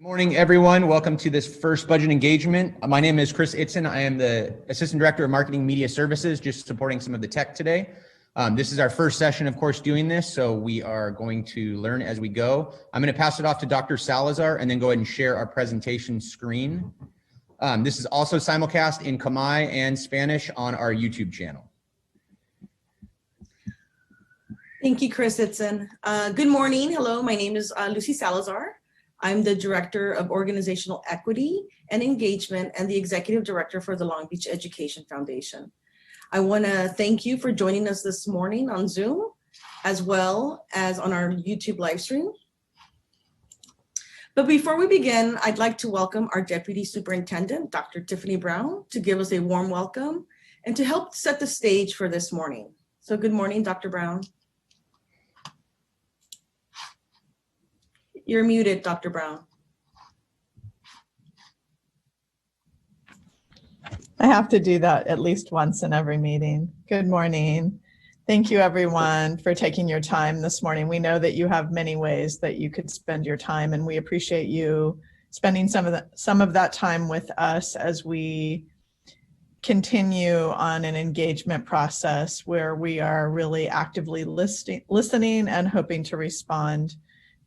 Morning, everyone. Welcome to this first budget engagement. My name is Chris Itzen. I am the Assistant Director of Marketing Media Services, just supporting some of the tech today. This is our first session, of course, doing this, so we are going to learn as we go. I'm going to pass it off to Dr. Salazar and then go ahead and share our presentation screen. This is also simulcast in Khmer and Spanish on our YouTube channel. Thank you, Chris Itzen. Good morning. Hello, my name is Lucy Salazar. I'm the Director of Organizational Equity and Engagement and the Executive Director for the Long Beach Education Foundation. I want to thank you for joining us this morning on Zoom, as well as on our YouTube live stream. But before we begin, I'd like to welcome our Deputy Superintendent, Dr. Tiffany Brown, to give us a warm welcome and to help set the stage for this morning. So good morning, Dr. Brown. You're muted, Dr. Brown. I have to do that at least once in every meeting. Good morning. Thank you, everyone, for taking your time this morning. We know that you have many ways that you could spend your time, and we appreciate you spending some of that time with us as we continue on an engagement process where we are really actively listening and hoping to respond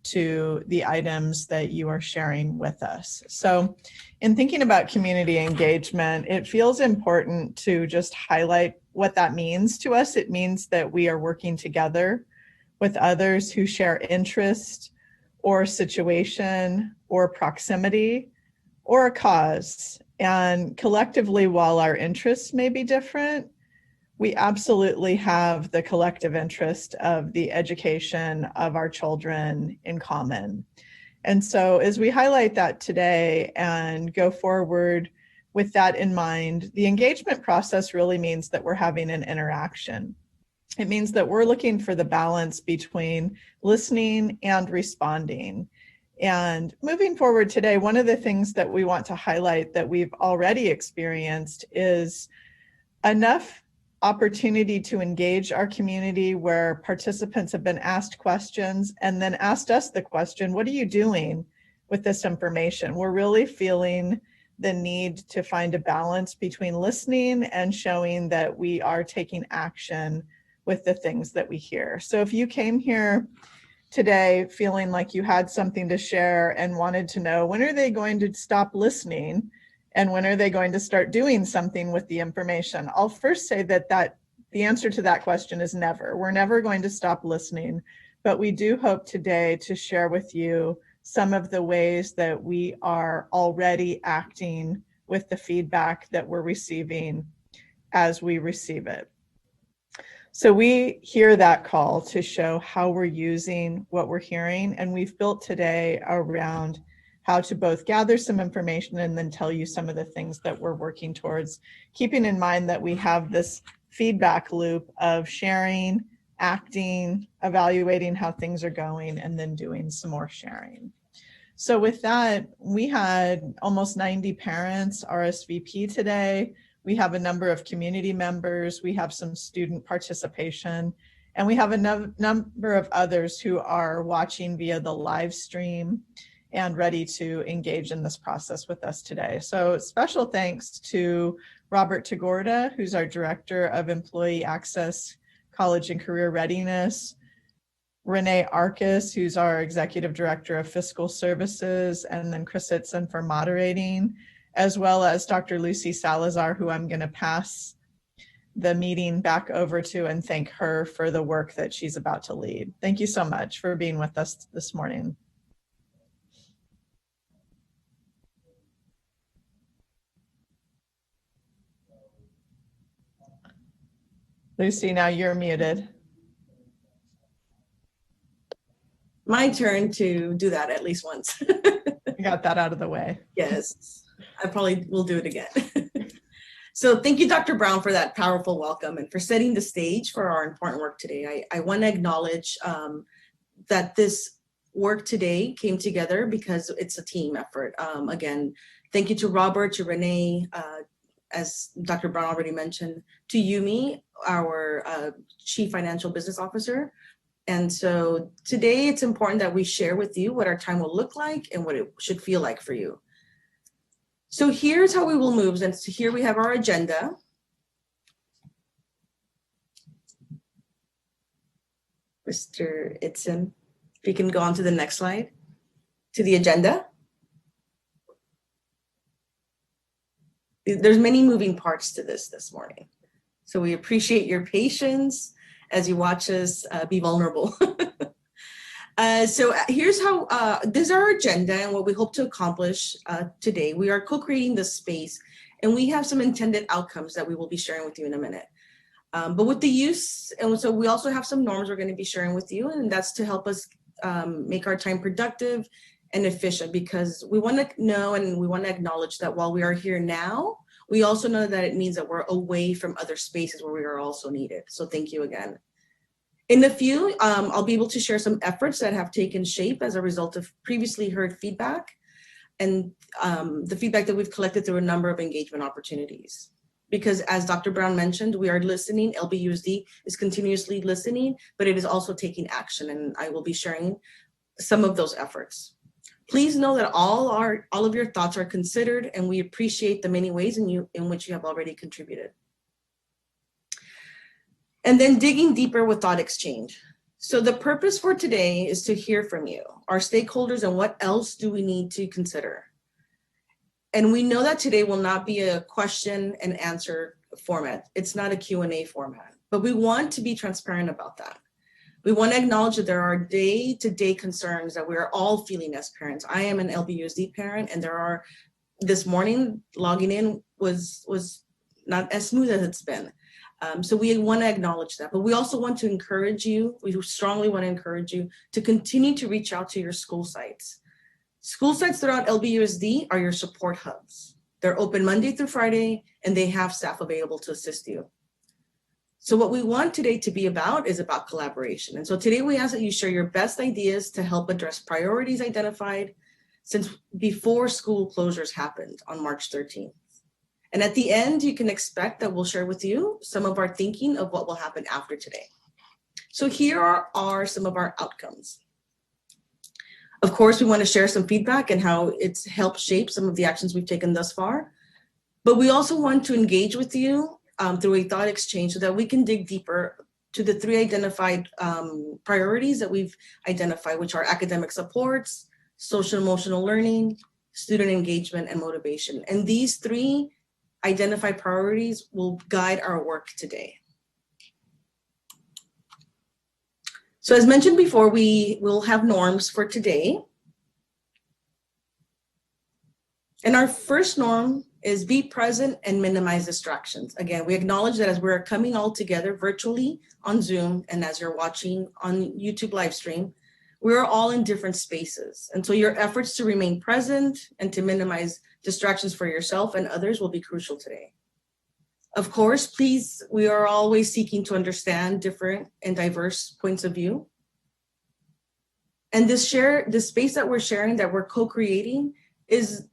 to the items that you are sharing with us. So in thinking about community engagement, it feels important to just highlight what that means to us. It means that we are working together with others who share interest or situation or proximity or a cause. And collectively, while our interests may be different, we absolutely have the collective interest of the education of our children in common. And so as we highlight that today and go forward with that in mind, the engagement process really means that we're having an interaction. It means that we're looking for the balance between listening and responding. And moving forward today, one of the things that we want to highlight that we've already experienced is enough opportunity to engage our community where participants have been asked questions and then asked us the question, what are you doing with this information? We're really feeling the need to find a balance between listening and showing that we are taking action with the things that we hear. So if you came here today feeling like you had something to share and wanted to know, when are they going to stop listening? And when are they going to start doing something with the information? I'll first say that the answer to that question is never. We're never going to stop listening, but we do hope today to share with you some of the ways that we are already acting with the feedback that we're receiving as we receive it. So we hear that call to show how we're using what we're hearing, and we've built today around how to both gather some information and then tell you some of the things that we're working towards, keeping in mind that we have this feedback loop of sharing, acting, evaluating how things are going, and then doing some more sharing. So with that, we had almost 90 parents RSVP today. We have a number of community members. We have some student participation, and we have a number of others who are watching via the live stream and ready to engage in this process with us today. So special thanks to Robert Tagorda, who's our Director of Employee Access, College and Career Readiness, Renee Arcus, who's our Executive Director of Fiscal Services, and then Chris Itzen for moderating, as well as Dr. Lucy Salazar, who I'm gonna pass the meeting back over to and thank her for the work that she's about to lead. Thank you so much for being with us this morning. Lucy, now you're muted. My turn to do that at least once. I got that out of the way. Yes, I probably will do it again. So thank you, Dr. Brown, for that powerful welcome and for setting the stage for our important work today. I want to acknowledge that this work today came together because it's a team effort. Again, thank you to Robert, to Renee, as Dr. Brown already mentioned, to Yumi, our Chief Financial Business Officer, And so today it's important that we share with you what our time will look like and what it should feel like for you. So here's how we will move. And so here we have our agenda. Mr. Itzen, if you can go on to the next slide, to the agenda. There's many moving parts to this morning. So we appreciate your patience as you watch us be vulnerable. So here's how, this is our agenda and what we hope to accomplish today. We are co-creating this space and we have some intended outcomes that we will be sharing with you in a minute. But with the use, and so we also have some norms we're going to be sharing with you, and that's to help us make our time productive and efficient, because we want to know and we want to acknowledge that while we are here now, we also know that it means that we're away from other spaces where we are also needed. So thank you again. In a few, I'll be able to share some efforts that have taken shape as a result of previously heard feedback and the feedback that we've collected through a number of engagement opportunities. Because as Dr. Brown mentioned, we are listening, LBUSD is continuously listening, but it is also taking action, and I will be sharing some of those efforts. Please know that all of your thoughts are considered, and we appreciate the many ways in which you have already contributed. And then digging deeper with thought exchange. So the purpose for today is to hear from you, our stakeholders, and what else do we need to consider. And we know that today will not be a question and answer format. It's not a Q&A format, but we want to be transparent about that. We want to acknowledge that there are day-to-day concerns that we're all feeling as parents. I am an LBUSD parent, and this morning logging in was not as smooth as it's been. So we want to acknowledge that, but we also want to encourage you, we strongly want to encourage you to continue to reach out to your school sites. School sites throughout LBUSD are your support hubs. They're open Monday through Friday, and they have staff available to assist you. So what we want today to be about is about collaboration. And so today we ask that you share your best ideas to help address priorities identified since before school closures happened on March 13th. And at the end, you can expect that we'll share with you some of our thinking of what will happen after today. So here are some of our outcomes. Of course, we want to share some feedback and how it's helped shape some of the actions we've taken thus far. But we also want to engage with you through a thought exchange so that we can dig deeper to the three identified priorities that we've identified, which are academic supports, social emotional learning, student engagement, and motivation. And these three identified priorities will guide our work today. So as mentioned before, we will have norms for today. And our first norm is be present and minimize distractions. Again, we acknowledge that as we're coming all together virtually on Zoom and as you're watching on YouTube live stream, we're all in different spaces. And so your efforts to remain present and to minimize distractions for yourself and others will be crucial today. Of course, please, we are always seeking to understand different and diverse points of view. And this space that we're sharing, that we're co-creating, is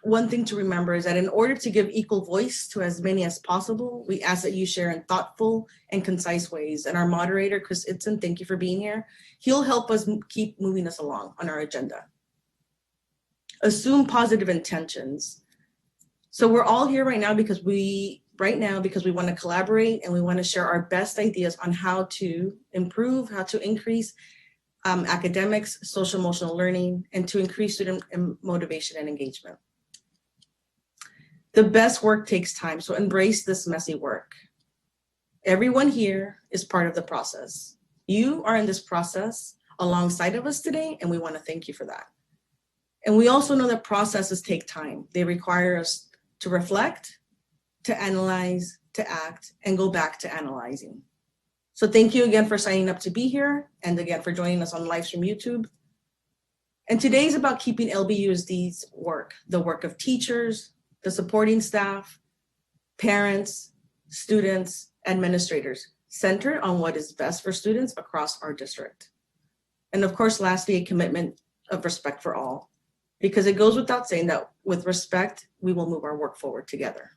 one thing to remember is that in order to give equal voice to as many as possible, we ask that you share in thoughtful and concise ways. And our moderator, Chris Itzen, thank you for being here. He'll help us keep moving us along on our agenda. Assume positive intentions. So we're all here right now because we want to collaborate and we want to share our best ideas on how to improve, how to increase academics, social emotional learning, and to increase student motivation and engagement. The best work takes time, so embrace this messy work. Everyone here is part of the process. You are in this process alongside of us today, and we want to thank you for that. And we also know that processes take time. They require us to reflect, to analyze, to act, and go back to analyzing. So thank you again for signing up to be here, and again for joining us on live stream YouTube. And today is about keeping LBUSD's work, the work of teachers, the supporting staff, parents, students, administrators, centered on what is best for students across our district. And of course, lastly, a commitment of respect for all, because it goes without saying that with respect, we will move our work forward together.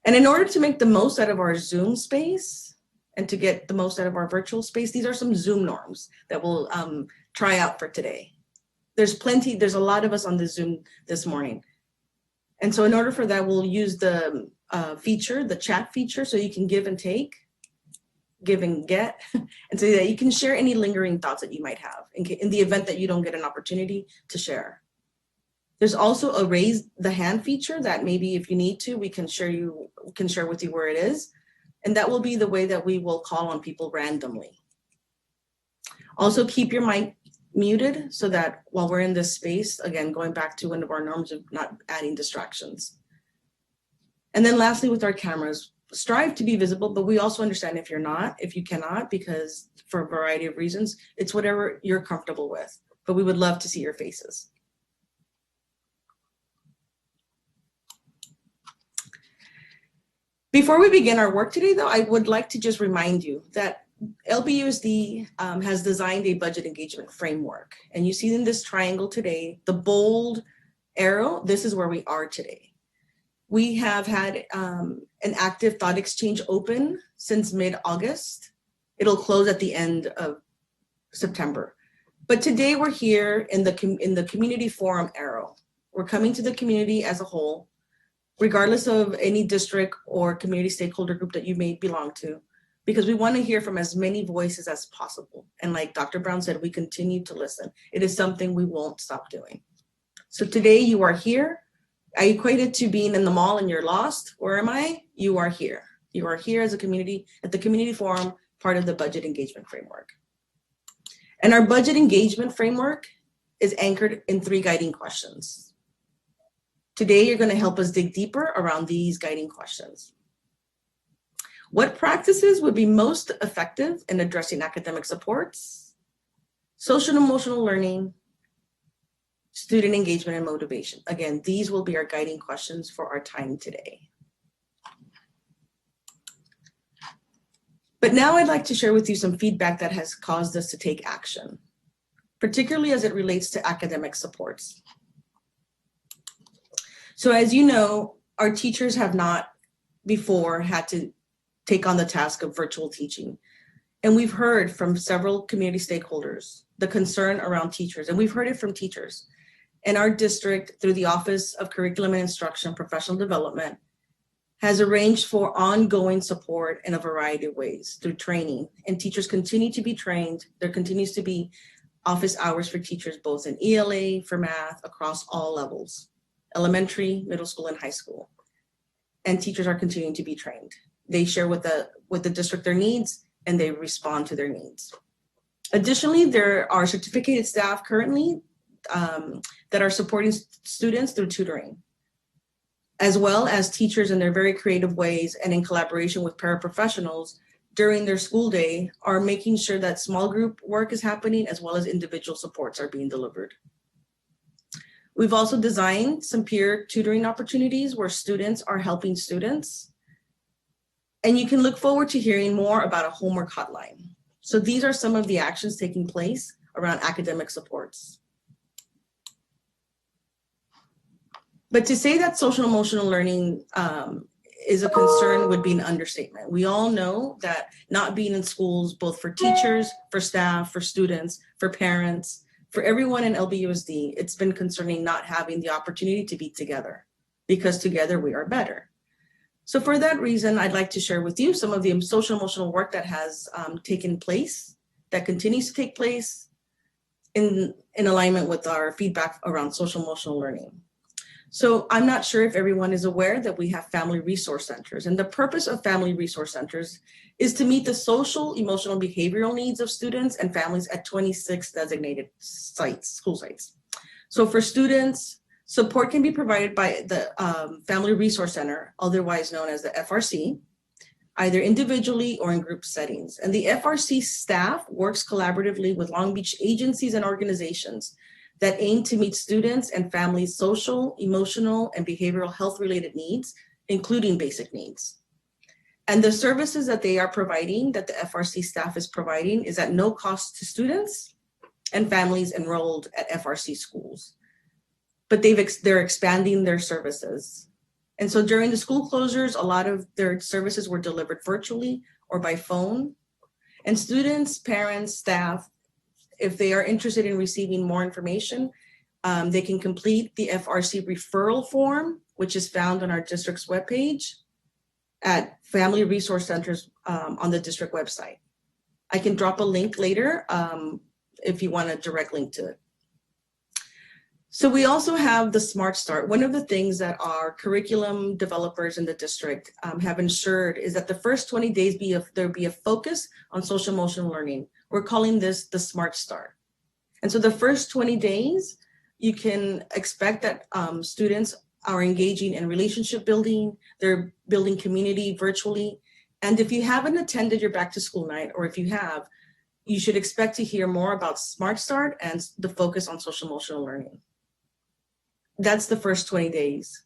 And in order to make the most out of our Zoom space and to get the most out of our virtual space, these are some Zoom norms that we'll try out for today. There's a lot of us on the Zoom this morning. And so in order for that, we'll use the feature, the chat feature, so you can give and take, give and get, and so that you can share any lingering thoughts that you might have in the event that you don't get an opportunity to share. There's also a raise the hand feature that maybe if you need to, we can share with you where it is. And that will be the way that we will call on people randomly. Also keep your mic muted so that while we're in this space, again, going back to one of our norms of not adding distractions. And then lastly, with our cameras, strive to be visible, but we also understand if you cannot, because for a variety of reasons, it's whatever you're comfortable with, but we would love to see your faces. Before we begin our work today, though, I would like to just remind you that LBUSD has designed a budget engagement framework. And you see in this triangle today, the bold arrow, this is where we are today. We have had an active thought exchange open since mid-August. It'll close at the end of September. But today we're here in the community forum arrow. We're coming to the community as a whole, regardless of any district or community stakeholder group that you may belong to, because we want to hear from as many voices as possible. And like Dr. Brown said, we continue to listen. It is something we won't stop doing. So today you are here. I equate it to being in the mall and you're lost. Where am I? You are here. You are here as a community, at the community forum, part of the budget engagement framework. And our budget engagement framework is anchored in 3 guiding questions. Today, you're going to help us dig deeper around these guiding questions. What practices would be most effective in addressing academic supports, social and emotional learning, student engagement and motivation? Again, these will be our guiding questions for our time today. But now I'd like to share with you some feedback that has caused us to take action, particularly as it relates to academic supports. So as you know, our teachers have not before had to take on the task of virtual teaching. And we've heard from several community stakeholders the concern around teachers, and we've heard it from teachers. And our district, through the Office of Curriculum and Instruction and Professional Development, has arranged for ongoing support in a variety of ways through training. And teachers continue to be trained. There continues to be office hours for teachers, both in ELA, for math, across all levels. Elementary, middle school, and high school. And teachers are continuing to be trained. They share with the district their needs, and they respond to their needs. Additionally, there are certificated staff currently that are supporting students through tutoring, as well as teachers in their very creative ways and in collaboration with paraprofessionals during their school day are making sure that small group work is happening as well as individual supports are being delivered. We've also designed some peer tutoring opportunities where students are helping students. And you can look forward to hearing more about a homework hotline. So these are some of the actions taking place around academic supports. But to say that social and emotional learning is a concern would be an understatement. We all know that not being in schools, both for teachers, for staff, for students, for parents, for everyone in LBUSD, it's been concerning not having the opportunity to be together, because together we are better. So for that reason, I'd like to share with you some of the social emotional work that has taken place, that continues to take place in alignment with our feedback around social emotional learning. So I'm not sure if everyone is aware that we have family resource centers, and the purpose of family resource centers is to meet the social, emotional, behavioral needs of students and families at 26 designated sites, school sites. So for students, support can be provided by the Family Resource Center, otherwise known as the FRC, either individually or in group settings. And the FRC staff works collaboratively with Long Beach agencies and organizations that aim to meet students and families' social, emotional, and behavioral health-related needs, including basic needs. And the services that they are providing, that the FRC staff is providing, is at no cost to students and families enrolled at FRC schools. But they're expanding their services. And so during the school closures, a lot of their services were delivered virtually or by phone. And students, parents, staff, if they are interested in receiving more information, they can complete the FRC referral form, which is found on our district's webpage at Family Resource Centers on the district website. I can drop a link later if you want a direct link to it. So we also have the Smart Start. One of the things that our curriculum developers in the district have ensured is that the first 20 days there be a focus on social emotional learning. We're calling this the Smart Start. And so the first 20 days, you can expect that students are engaging in relationship building, they're building community virtually. And if you haven't attended your back to school night, or if you have, you should expect to hear more about Smart Start and the focus on social emotional learning. That's the first 20 days.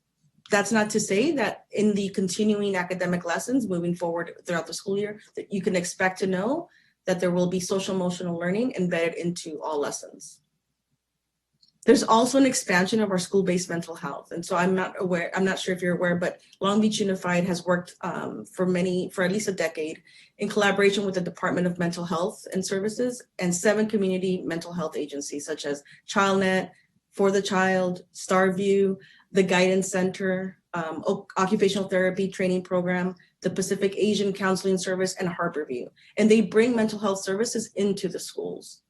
That's not to say that in the continuing academic lessons moving forward throughout the school year, that you can expect to know that there will be social emotional learning embedded into all lessons. There's also an expansion of our school-based mental health. And so I'm not sure if you're aware, but Long Beach Unified has worked for at least a decade in collaboration with the Department of Mental Health and Services and 7 community mental health agencies, such as ChildNet, For the Child, Starview, the Guidance Center, Occupational Therapy Training Program, the Pacific Asian Counseling Service, and Harborview. And they bring mental health services into the schools.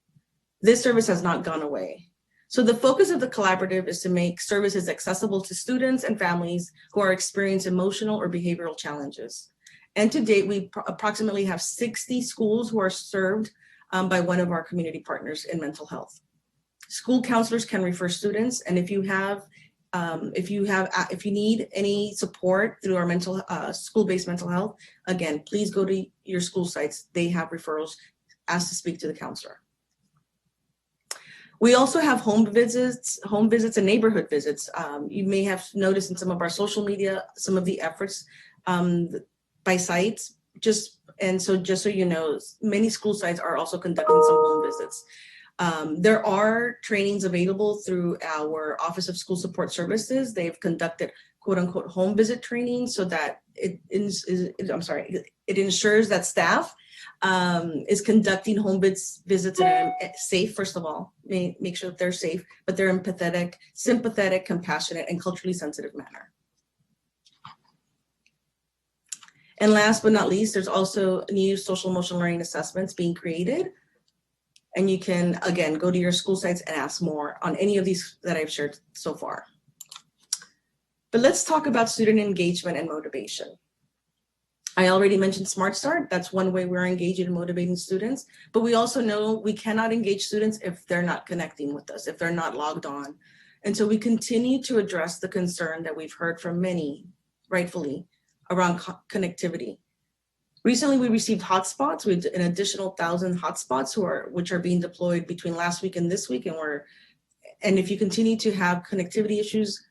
This service has not gone away. So the focus of the collaborative is to make services accessible to students and families who are experiencing emotional or behavioral challenges. And to date, we approximately have 60 schools who are served by one of our community partners in mental health. School counselors can refer students, and if you need any support through our school-based mental health, again, please go to your school sites. They have referrals. Ask to speak to the counselor. We also have home visits and neighborhood visits. You may have noticed in some of our social media, some of the efforts by sites. Just so you know, many school sites are also conducting some home visits. There are trainings available through our Office of School Support Services. They've conducted quote unquote home visit training so that it ensures that staff is conducting home visits in a safe, first of all, make sure that they're safe, but they're empathetic, sympathetic, compassionate, and culturally sensitive manner. And last but not least, there's also new social emotional learning assessments being created. And you can, again, go to your school sites and ask more on any of these that I've shared so far. But let's talk about student engagement and motivation. I already mentioned Smart Start. That's one way we're engaging and motivating students. But we also know we cannot engage students if they're not connecting with us, if they're not logged on. And so we continue to address the concern that we've heard from many, rightfully, around connectivity. Recently, we received hotspots. We did an additional 1,000 hotspots which are being deployed between last week and this week. And if you continue to have connectivity issues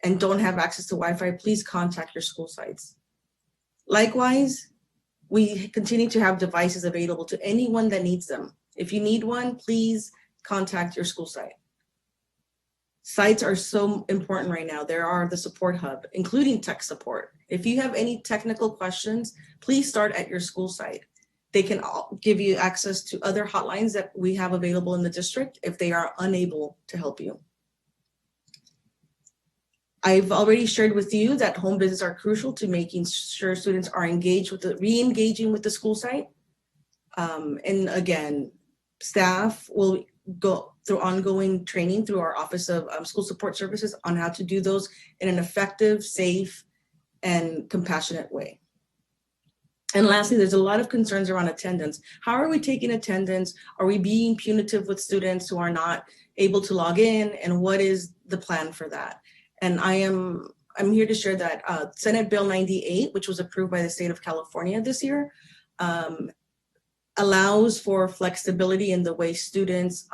and don't have access to Wi-Fi, please contact your school sites. Likewise, we continue to have devices available to anyone that needs them. If you need one, please contact your school site. Sites are so important right now. There are the support hub, including tech support. If you have any technical questions, please start at your school site. They can give you access to other hotlines that we have available in the district if they are unable to help you. I've already shared with you that home visits are crucial to making sure students are engaged with re-engaging with the school site. And again, staff will go through ongoing training through our Office of School Support Services on how to do those in an effective, safe, and compassionate way. And lastly, there's a lot of concerns around attendance. How are we taking attendance? Are we being punitive with students who are not able to log in? And what is the plan for that? And I'm here to share that Senate Bill 98, which was approved by the state of California this year, allows for flexibility in the way students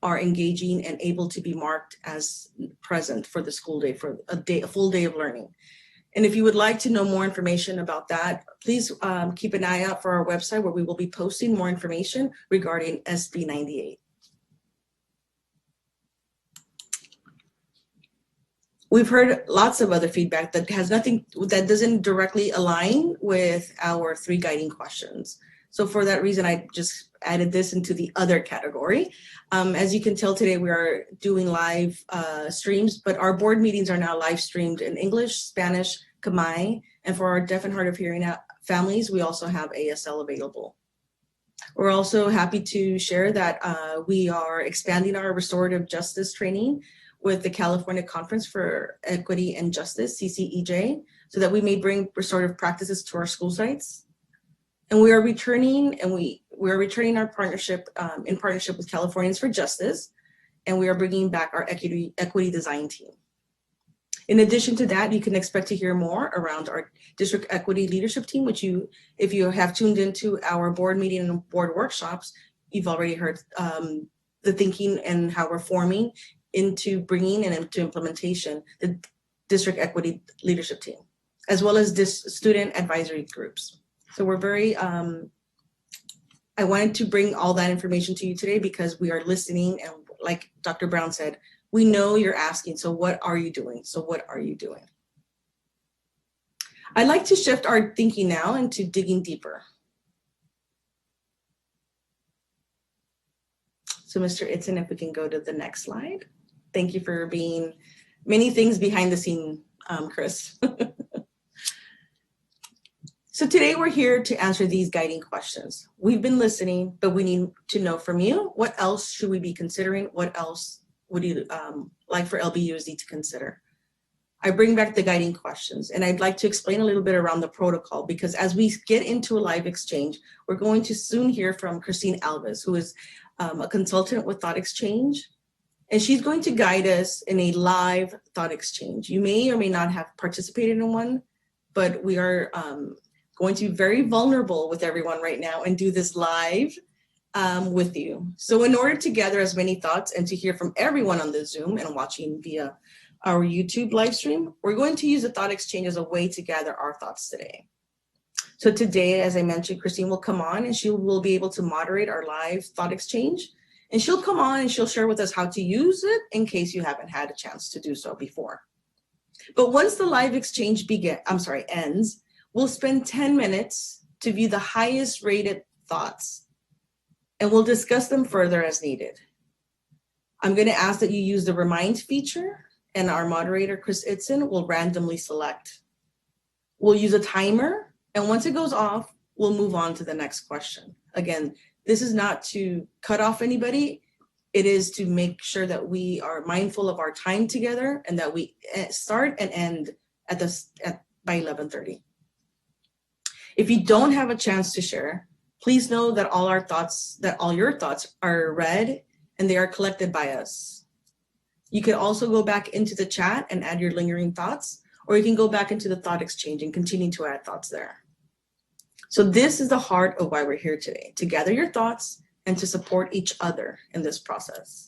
are engaging and able to be marked as present for the school day, for a full day of learning. And if you would like to know more information about that, please keep an eye out for our website where we will be posting more information regarding SB 98. we've heard lots of other feedback that doesn't directly align with our 3 guiding questions. So for that reason, I just added this into the other category. As you can tell today, we are doing live streams, but our board meetings are now live streamed in English, Spanish, Khmer, and for our deaf and hard of hearing families, we also have ASL available. We're also happy to share that we are expanding our restorative justice training with the California Conference for Equity and Justice, CCEJ, so that we may bring restorative practices to our school sites. And we are returning, our partnership in partnership with Californians for Justice, and we are bringing back our equity design team. In addition to that, you can expect to hear more around our district equity leadership team, which if you have tuned into our board meeting and board workshops, you've already heard the thinking and how we're forming into bringing and into implementation the district equity leadership team, as well as this student advisory groups. So we're very, I wanted to bring all that information to you today because we are listening, and like Dr. Brown said, we know you're asking, so what are you doing? So what are you doing? I'd like to shift our thinking now into digging deeper. So Mr. Itzen, if we can go to the next slide. Thank you for being many things behind the scene, Chris. So today we're here to answer these guiding questions. We've been listening, but we need to know from you, what else should we be considering? What else would you like for LBUSD to consider? I bring back the guiding questions, and I'd like to explain a little bit around the protocol, because as we get into a live exchange, we're going to soon hear from Christine Alves, who is a consultant with Thought Exchange, and she's going to guide us in a live thought exchange. You may or may not have participated in one, but we are going to be very vulnerable with everyone right now and do this live with you. So in order to gather as many thoughts and to hear from everyone on the Zoom and watching via our YouTube live stream, we're going to use the thought exchange as a way to gather our thoughts today. So today, as I mentioned, Christine will come on and she will be able to moderate our live thought exchange. And she'll come on and she'll share with us how to use it in case you haven't had a chance to do so before. But once the live exchange ends, we'll spend 10 minutes to view the highest rated thoughts, and we'll discuss them further as needed. I'm going to ask that you use the remind feature, and our moderator, Chris Itzen, will randomly select. We'll use a timer, and once it goes off, we'll move on to the next question. Again, this is not to cut off anybody. It is to make sure that we are mindful of our time together and that we start and end by 11:30. If you don't have a chance to share, please know that all your thoughts are read and they are collected by us. You can also go back into the chat and add your lingering thoughts, or you can go back into the thought exchange and continue to add thoughts there. So this is the heart of why we're here today, to gather your thoughts and to support each other in this process.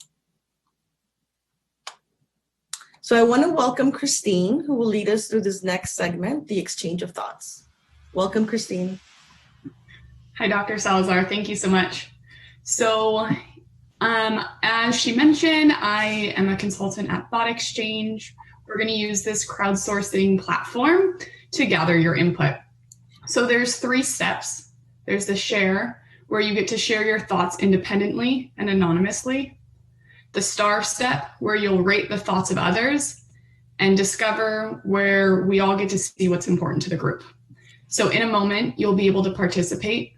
So I want to welcome Christine, who will lead us through this next segment, the exchange of thoughts. Welcome, Christine. Hi, Dr. Salazar. Thank you so much. So as she mentioned, I am a consultant at Thought Exchange. We're going to use this crowdsourcing platform to gather your input. So there's 3 steps. There's the share, where you get to share your thoughts independently and anonymously. The star step, where you'll rate the thoughts of others and discover where we all get to see what's important to the group. So in a moment, you'll be able to participate.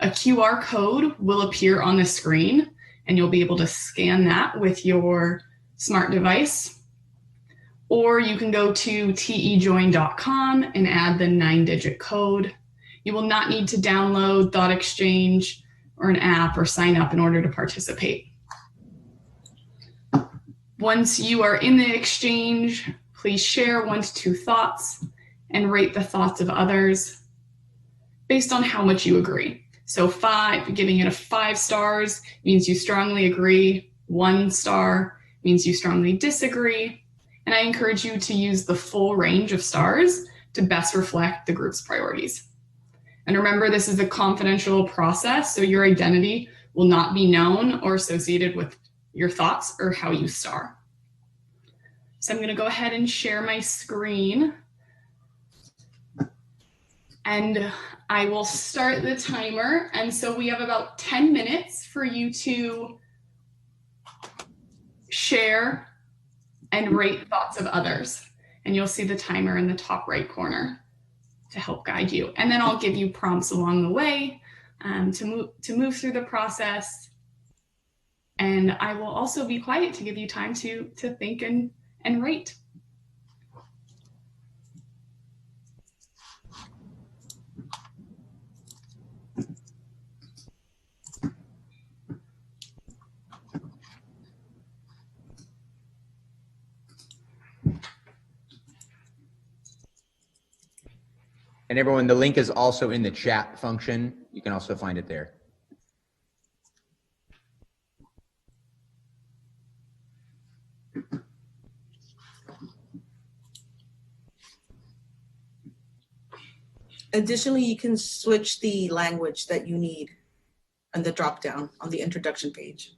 A QR code will appear on the screen, and you'll be able to scan that with your smart device. Or you can go to tejoin.com and add the 9-digit code. You will not need to download Thought Exchange or an app or sign up in order to participate. Once you are in the exchange, please share 1 to 2 thoughts and rate the thoughts of others based on how much you agree. So giving it a 5 stars means you strongly agree. 1 star means you strongly disagree. And I encourage you to use the full range of stars to best reflect the group's priorities. And remember, this is a confidential process, so your identity will not be known or associated with your thoughts or how you star. So I'm going to go ahead and share my screen. And I will start the timer. And so we have about 10 minutes for you to share and rate thoughts of others. And you'll see the timer in the top right corner to help guide you. And then I'll give you prompts along the way to move through the process. And I will also be quiet to give you time to think and rate. And everyone, the link is also in the chat function. You can also find it there. Additionally, you can switch the language that you need on the drop down on the introduction page.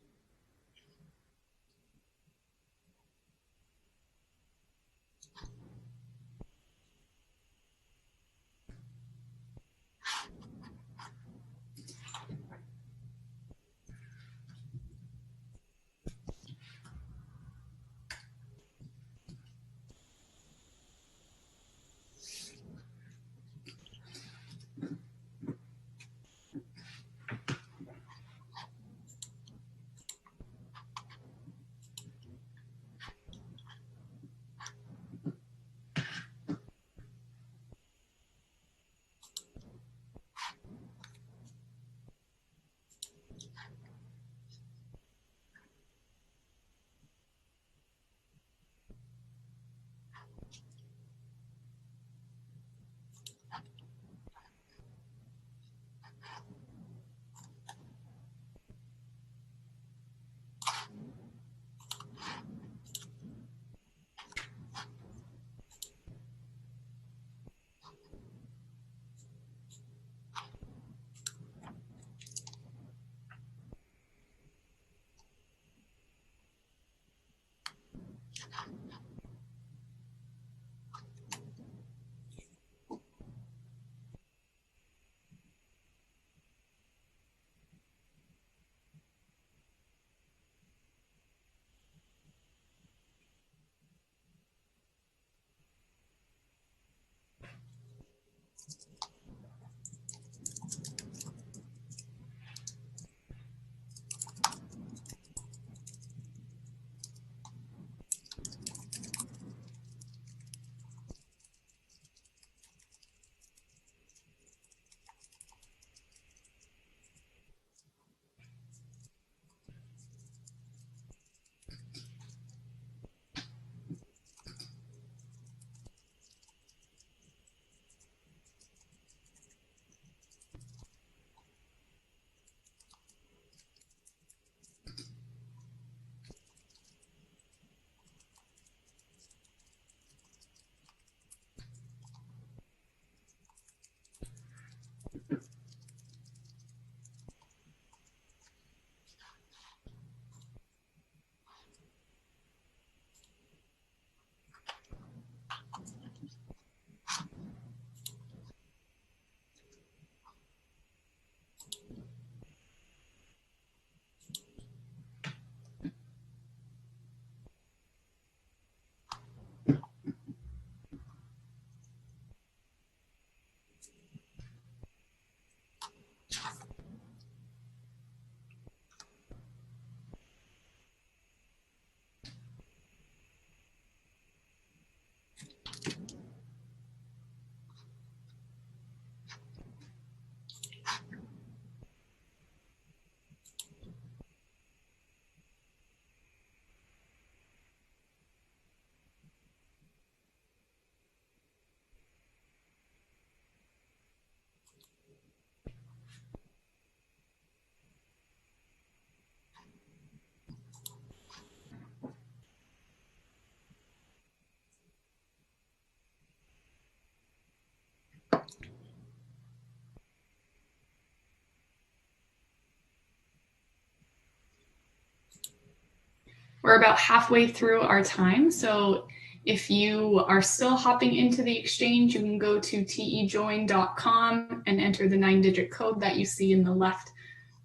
We're about halfway through our time, so if you are still hopping into the exchange, you can go to tejoin.com and enter the 9-digit code that you see in the left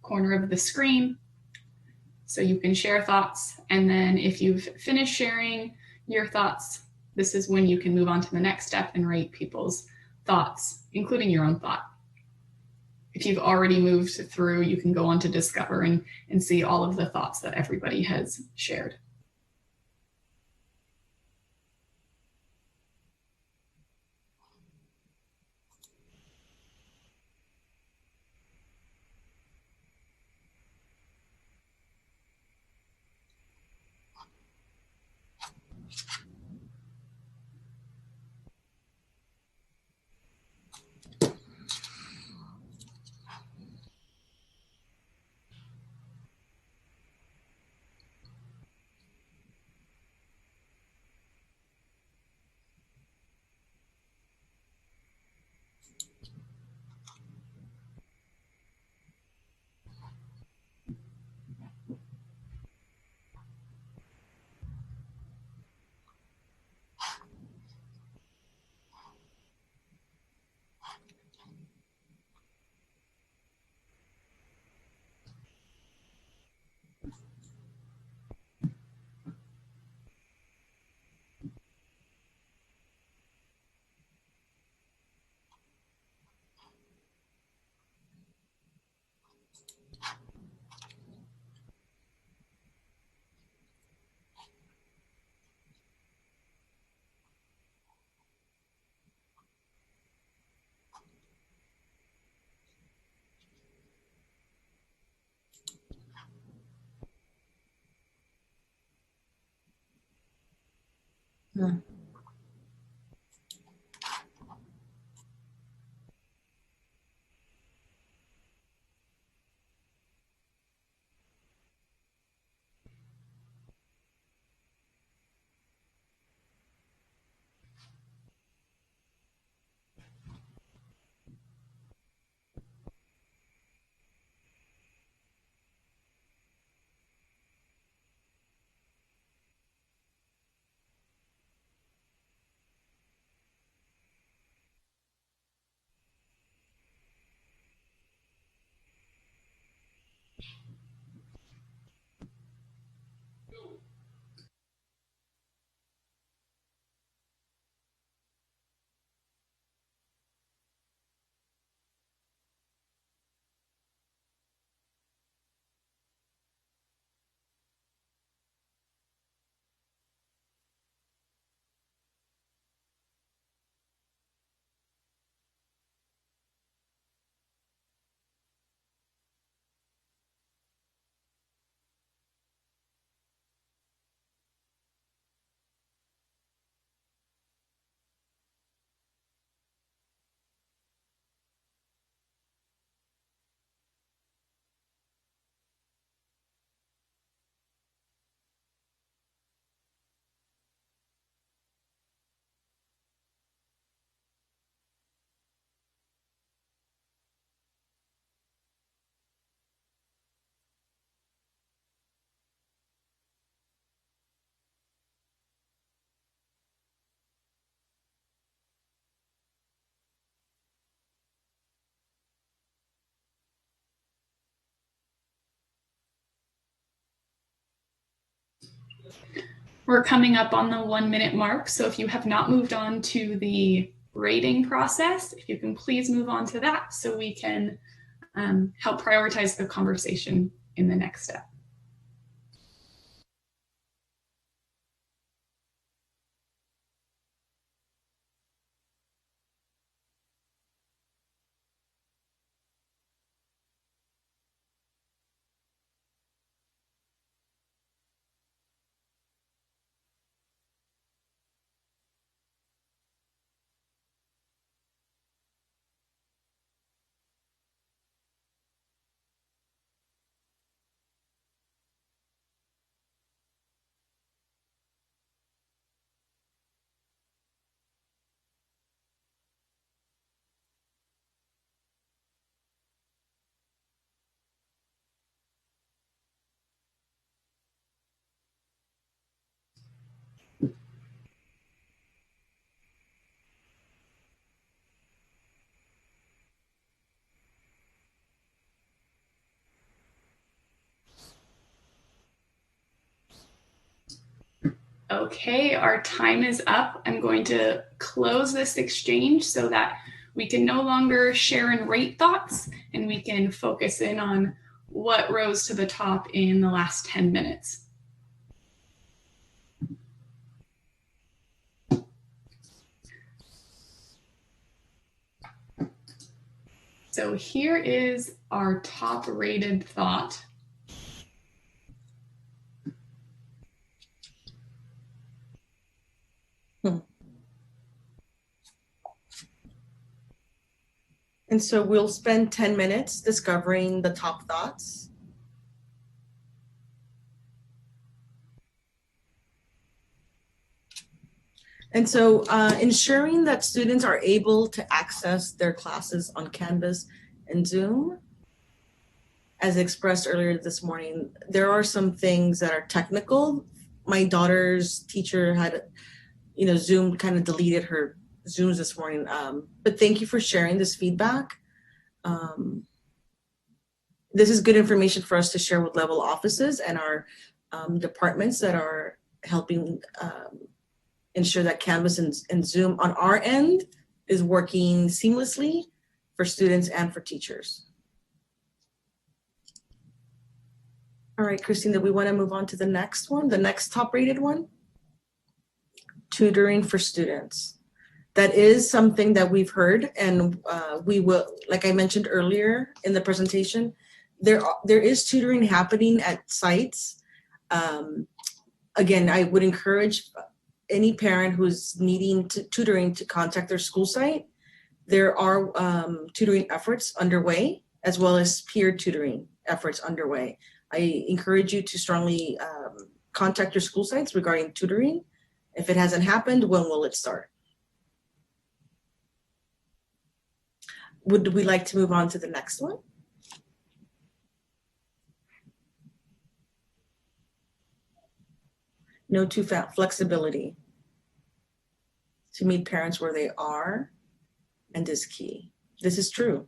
corner of the screen. So you can share thoughts, and then if you've finished sharing your thoughts, this is when you can move on to the next step and rate people's thoughts, including your own thought. If you've already moved through, you can go on to Discover and see all of the thoughts that everybody has shared. Hmm. We're coming up on the 1-minute mark, so if you have not moved on to the rating process, if you can please move on to that so we can help prioritize the conversation in the next step. Okay, our time is up. I'm going to close this exchange so that we can no longer share and rate thoughts, and we can focus in on what rose to the top in the last 10 minutes. So here is our top rated thought. And so we'll spend 10 minutes discovering the top thoughts. And so ensuring that students are able to access their classes on Canvas and Zoom, as expressed earlier this morning, there are some things that are technical. My daughter's teacher had, Zoom kind of deleted her Zooms this morning. But thank you for sharing this feedback. This is good information for us to share with level offices and our departments that are helping ensure that Canvas and Zoom on our end is working seamlessly for students and for teachers. All right, Christine, do we want to move on to the next one, the next top rated one? Tutoring for students. That is something that we've heard, and we will, like I mentioned earlier in the presentation, there is tutoring happening at sites. Again, I would encourage any parent who's needing tutoring to contact their school site. There are tutoring efforts underway, as well as peer tutoring efforts underway. I encourage you to strongly contact your school sites regarding tutoring. If it hasn't happened, when will it start? Would we like to move on to the next one? No to flexibility. To meet parents where they are and is key. This is true.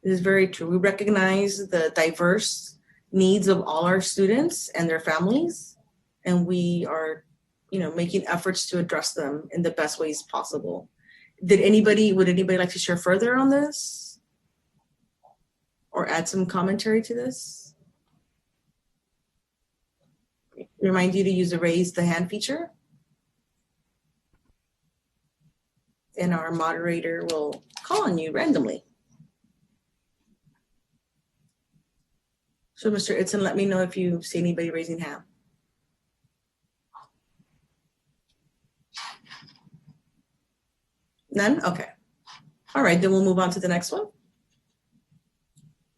This is very true. We recognize the diverse needs of all our students and their families, and we are, making efforts to address them in the best ways possible. Would anybody like to share further on this or add some commentary to this? Remind you to use the raise the hand feature. And our moderator will call on you randomly. So Mr. Itzen, let me know if you see anybody raising hand. None? Okay. All right, then we'll move on to the next one.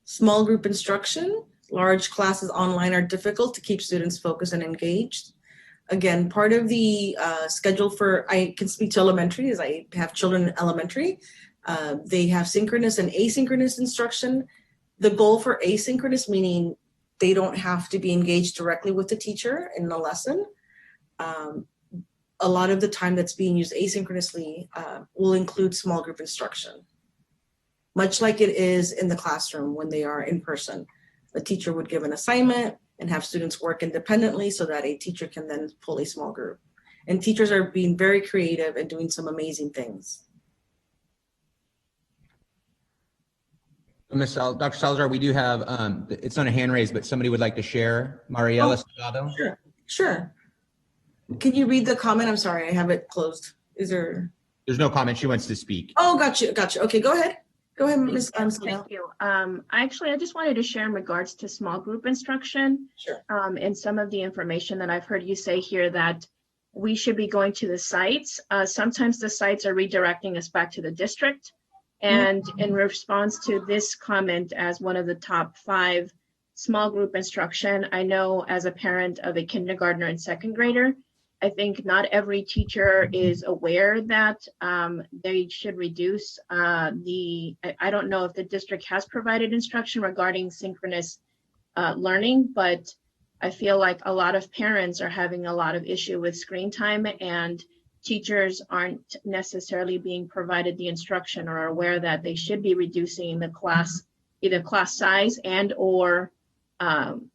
Small group instruction. Large classes online are difficult to keep students focused and engaged. Again, part of the schedule I can speak to elementary as I have children in elementary. They have synchronous and asynchronous instruction. The goal for asynchronous, meaning they don't have to be engaged directly with the teacher in the lesson. A lot of the time that's being used asynchronously will include small group instruction, much like it is in the classroom when they are in person. The teacher would give an assignment and have students work independently so that a teacher can then pull a small group. And teachers are being very creative and doing some amazing things. Dr. Salazar, we do have, it's not a hand raise, but somebody would like to share. Mariela Salgado. Sure. Can you read the comment? I'm sorry, I have it closed. There's no comment. She wants to speak. Oh, gotcha. Okay, go ahead. Go ahead, Ms. Thank you. Actually, I just wanted to share in regards to small group instruction. Sure. And some of the information that I've heard you say here that we should be going to the sites. Sometimes the sites are redirecting us back to the district. And in response to this comment as one of the top 5 small group instruction, I know as a parent of a kindergartner and second grader, I think not every teacher is aware that they should reduce I don't know if the district has provided instruction regarding synchronous learning, but I feel like a lot of parents are having a lot of issue with screen time, and teachers aren't necessarily being provided the instruction or are aware that they should be reducing the class, either class size and or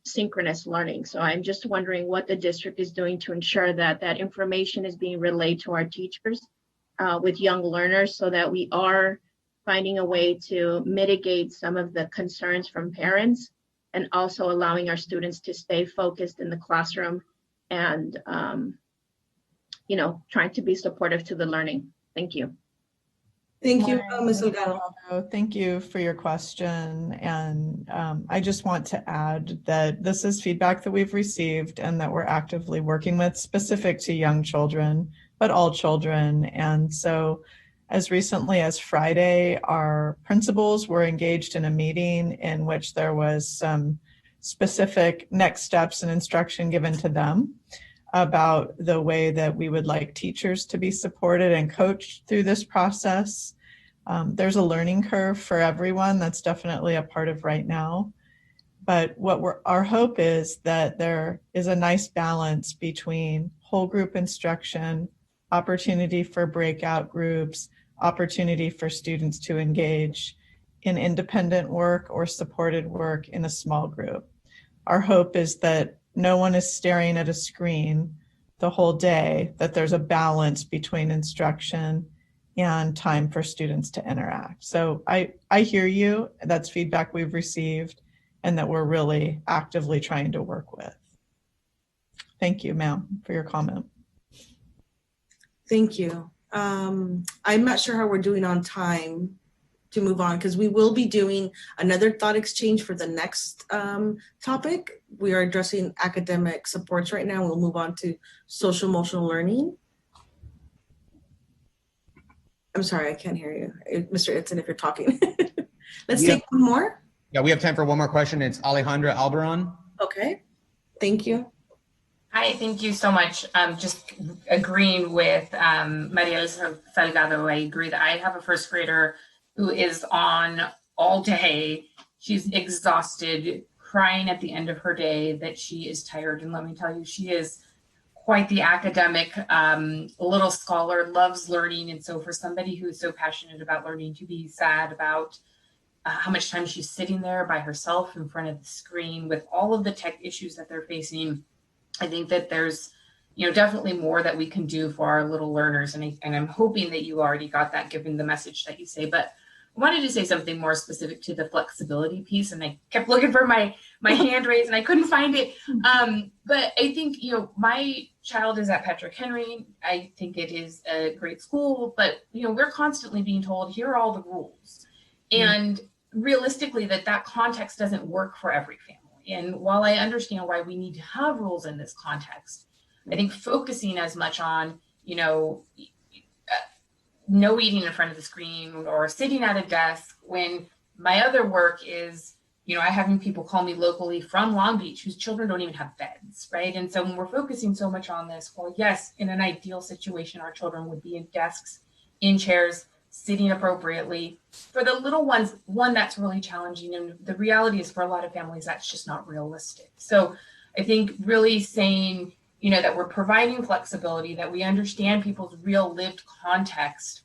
synchronous learning. So I'm just wondering what the district is doing to ensure that that information is being relayed to our teachers with young learners, so that we are finding a way to mitigate some of the concerns from parents, and also allowing our students to stay focused in the classroom and, trying to be supportive to the learning. Thank you. Thank you, Morning, Ms. Ms. Delgado. Delgado. Thank you for your question. And I just want to add that this is feedback that we've received and that we're actively working with, specific to young children, but all children. And so as recently as Friday, our principals were engaged in a meeting in which there was some specific next steps and instruction given to them about the way that we would like teachers to be supported and coached through this process. There's a learning curve for everyone. That's definitely a part of right now. But our hope is that there is a nice balance between whole group instruction, opportunity for breakout groups, opportunity for students to engage in independent work or supported work in a small group. Our hope is that no one is staring at a screen the whole day, that there's a balance between instruction and time for students to interact. So I hear you. That's feedback we've received and that we're really actively trying to work with. Thank you, ma'am, for your comment. Thank you. I'm not sure how we're doing on time to move on, because we will be doing another thought exchange for the next topic. We are addressing academic supports right now. We'll move on to social emotional learning. I'm sorry, I can't hear you, Mr. Itzen, if you're talking. Let's take one more. Yeah, we have time for one more question. It's Alejandra Albaran. Okay, thank you. Hi, thank you so much. Just agreeing with Maria Elisa Salgado, I agree that I have a first grader who is on all day. She's exhausted, crying at the end of her day that she is tired. And let me tell you, she is quite the academic little scholar, loves learning. And so for somebody who is so passionate about learning to be sad about how much time she's sitting there by herself in front of the screen with all of the tech issues that they're facing, I think that there's, definitely more that we can do for our little learners. And I'm hoping that you already got that given the message that you say, but I wanted to say something more specific to the flexibility piece. And I kept looking for my hand raised and I couldn't find it. But I think, my child is at Patrick Henry. I think it is a great school, but, we're constantly being told, here are all the rules. And realistically, that context doesn't work for every family. And while I understand why we need to have rules in this context, I think focusing as much on, no eating in front of the screen or sitting at a desk, when my other work is, I having people call me locally from Long Beach whose children don't even have beds, right? And so when we're focusing so much on this, well, yes, in an ideal situation, our children would be in desks, in chairs, sitting appropriately. For the little ones, one, that's really challenging. And the reality is for a lot of families, that's just not realistic. So I think really saying, that we're providing flexibility, that we understand people's real lived context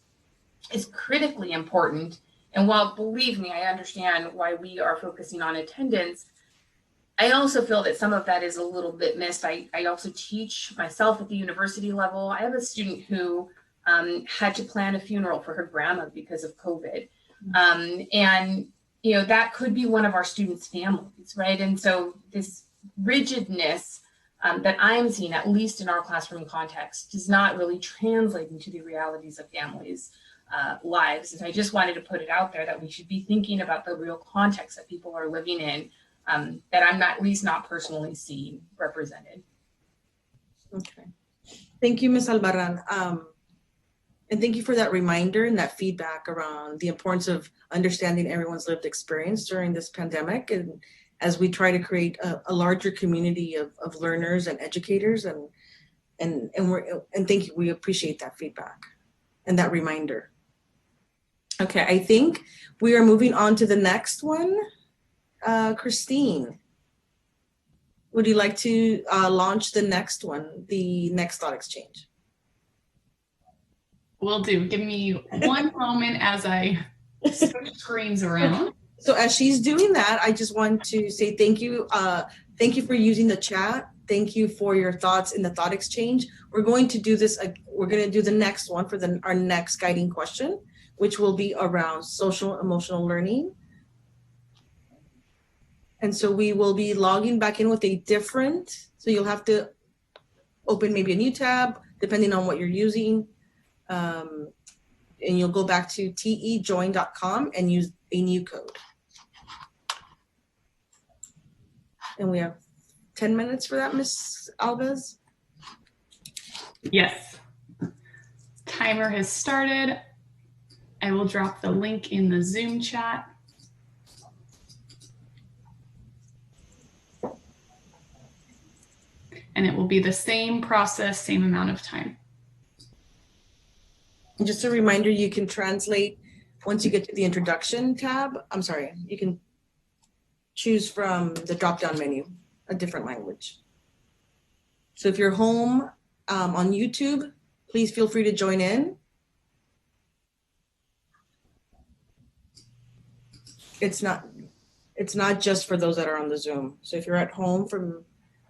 is critically important. And while, believe me, I understand why we are focusing on attendance, I also feel that some of that is a little bit missed. I also teach myself at the university level. I have a student who had to plan a funeral for her grandma because of COVID. And, that could be one of our students' families, right? And so this rigidness that I'm seeing, at least in our classroom context, does not really translate into the realities of families' lives. And I just wanted to put it out there that we should be thinking about the real context that people are living in, that I'm at least not personally seeing represented. Okay. Thank you, Ms. Albaran. And thank you for that reminder and that feedback around the importance of understanding everyone's lived experience during this pandemic, and as we try to create a larger community of learners and educators, and thank you. We appreciate that feedback and that reminder. Okay, I think we are moving on to the next one. Christine, would you like to launch the next one, the next thought exchange? Will do. Give me one moment as I switch screens around. So as she's doing that, I just want to say thank you. Thank you for using the chat. Thank you for your thoughts in the thought exchange. We're going to do this. We're going to do the next one for our next guiding question, which will be around social emotional learning. And so we will be logging back in with a different, so you'll have to open maybe a new tab, depending on what you're using. And you'll go back to tejoin.com and use a new code. And we have 10 minutes for that, Ms. Alves? Yes. Timer has started. I will drop the link in the Zoom chat. And it will be the same process, same amount of time. And just a reminder, you can translate once you get to the introduction tab. I'm sorry, you can choose from the drop-down menu, a different language. So if you're home on YouTube, please feel free to join in. It's not just for those that are on the Zoom. So if you're at home from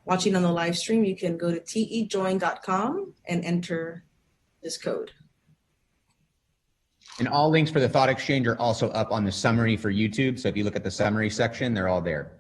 watching on the live stream, you can go to tejoin.com and enter this code. And all links for the thought exchange are also up on the summary for YouTube. So if you look at the summary section, they're all there.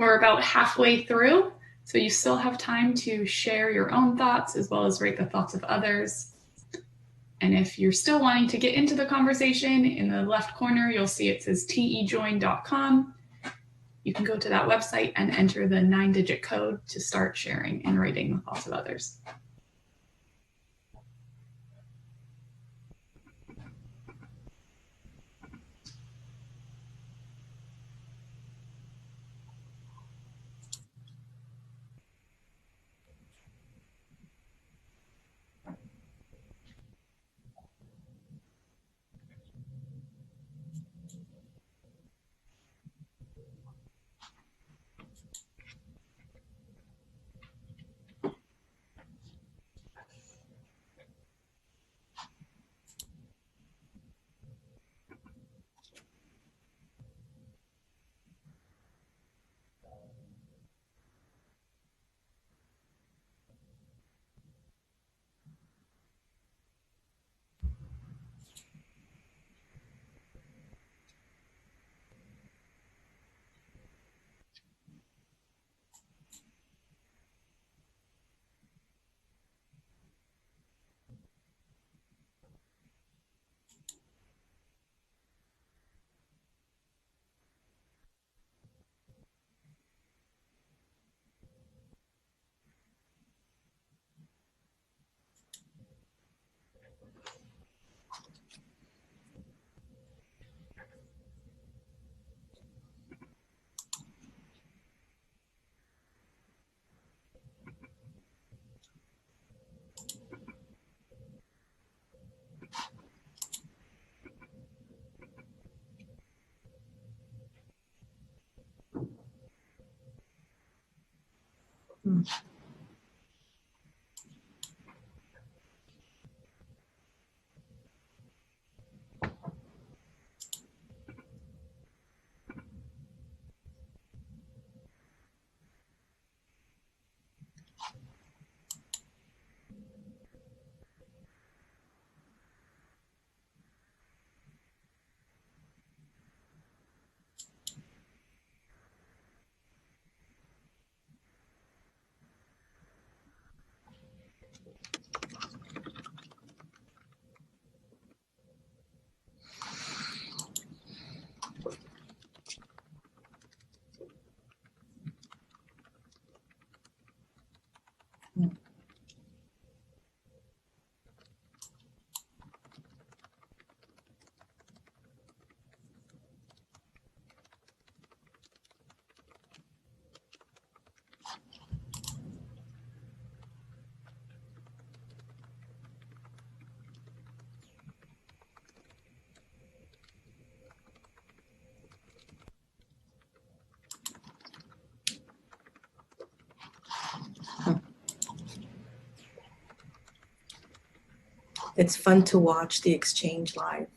We're about halfway through, so you still have time to share your own thoughts as well as rate the thoughts of others. And if you're still wanting to get into the conversation, in the left corner, you'll see it says tejoin.com. You can go to that website and enter the 9-digit code to start sharing and rating the thoughts of others. It's fun to watch the exchange live.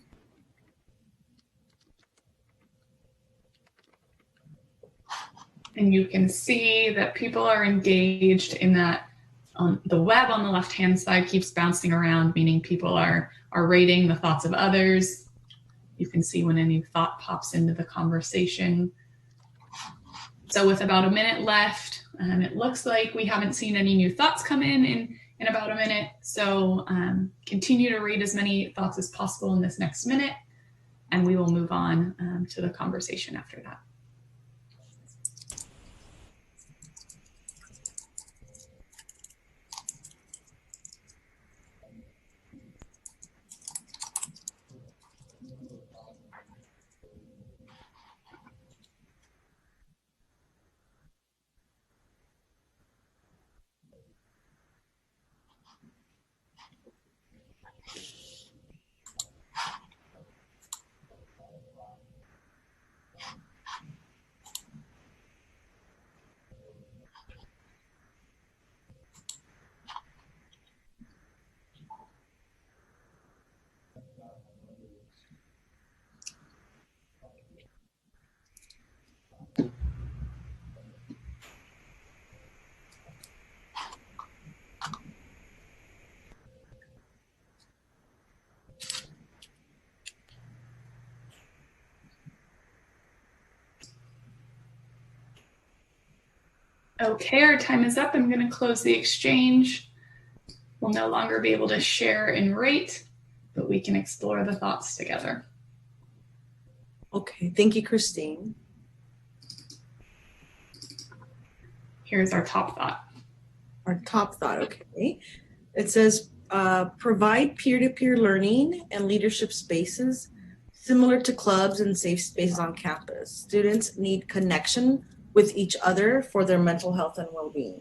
And you can see that people are engaged in that. The web on the left-hand side keeps bouncing around, meaning people are rating the thoughts of others. You can see when a new thought pops into the conversation. So with about a minute left, it looks like we haven't seen any new thoughts come in about a minute. So continue to read as many thoughts as possible in this next minute, and we will move on to the conversation after that. Okay, our time is up. I'm going to close the exchange. We'll no longer be able to share and rate, but we can explore the thoughts together. Okay, thank you, Christine. Here's our top thought. Our top thought, okay. It says, provide peer-to-peer learning and leadership spaces similar to clubs and safe spaces on campus. Students need connection with each other for their mental health and well-being.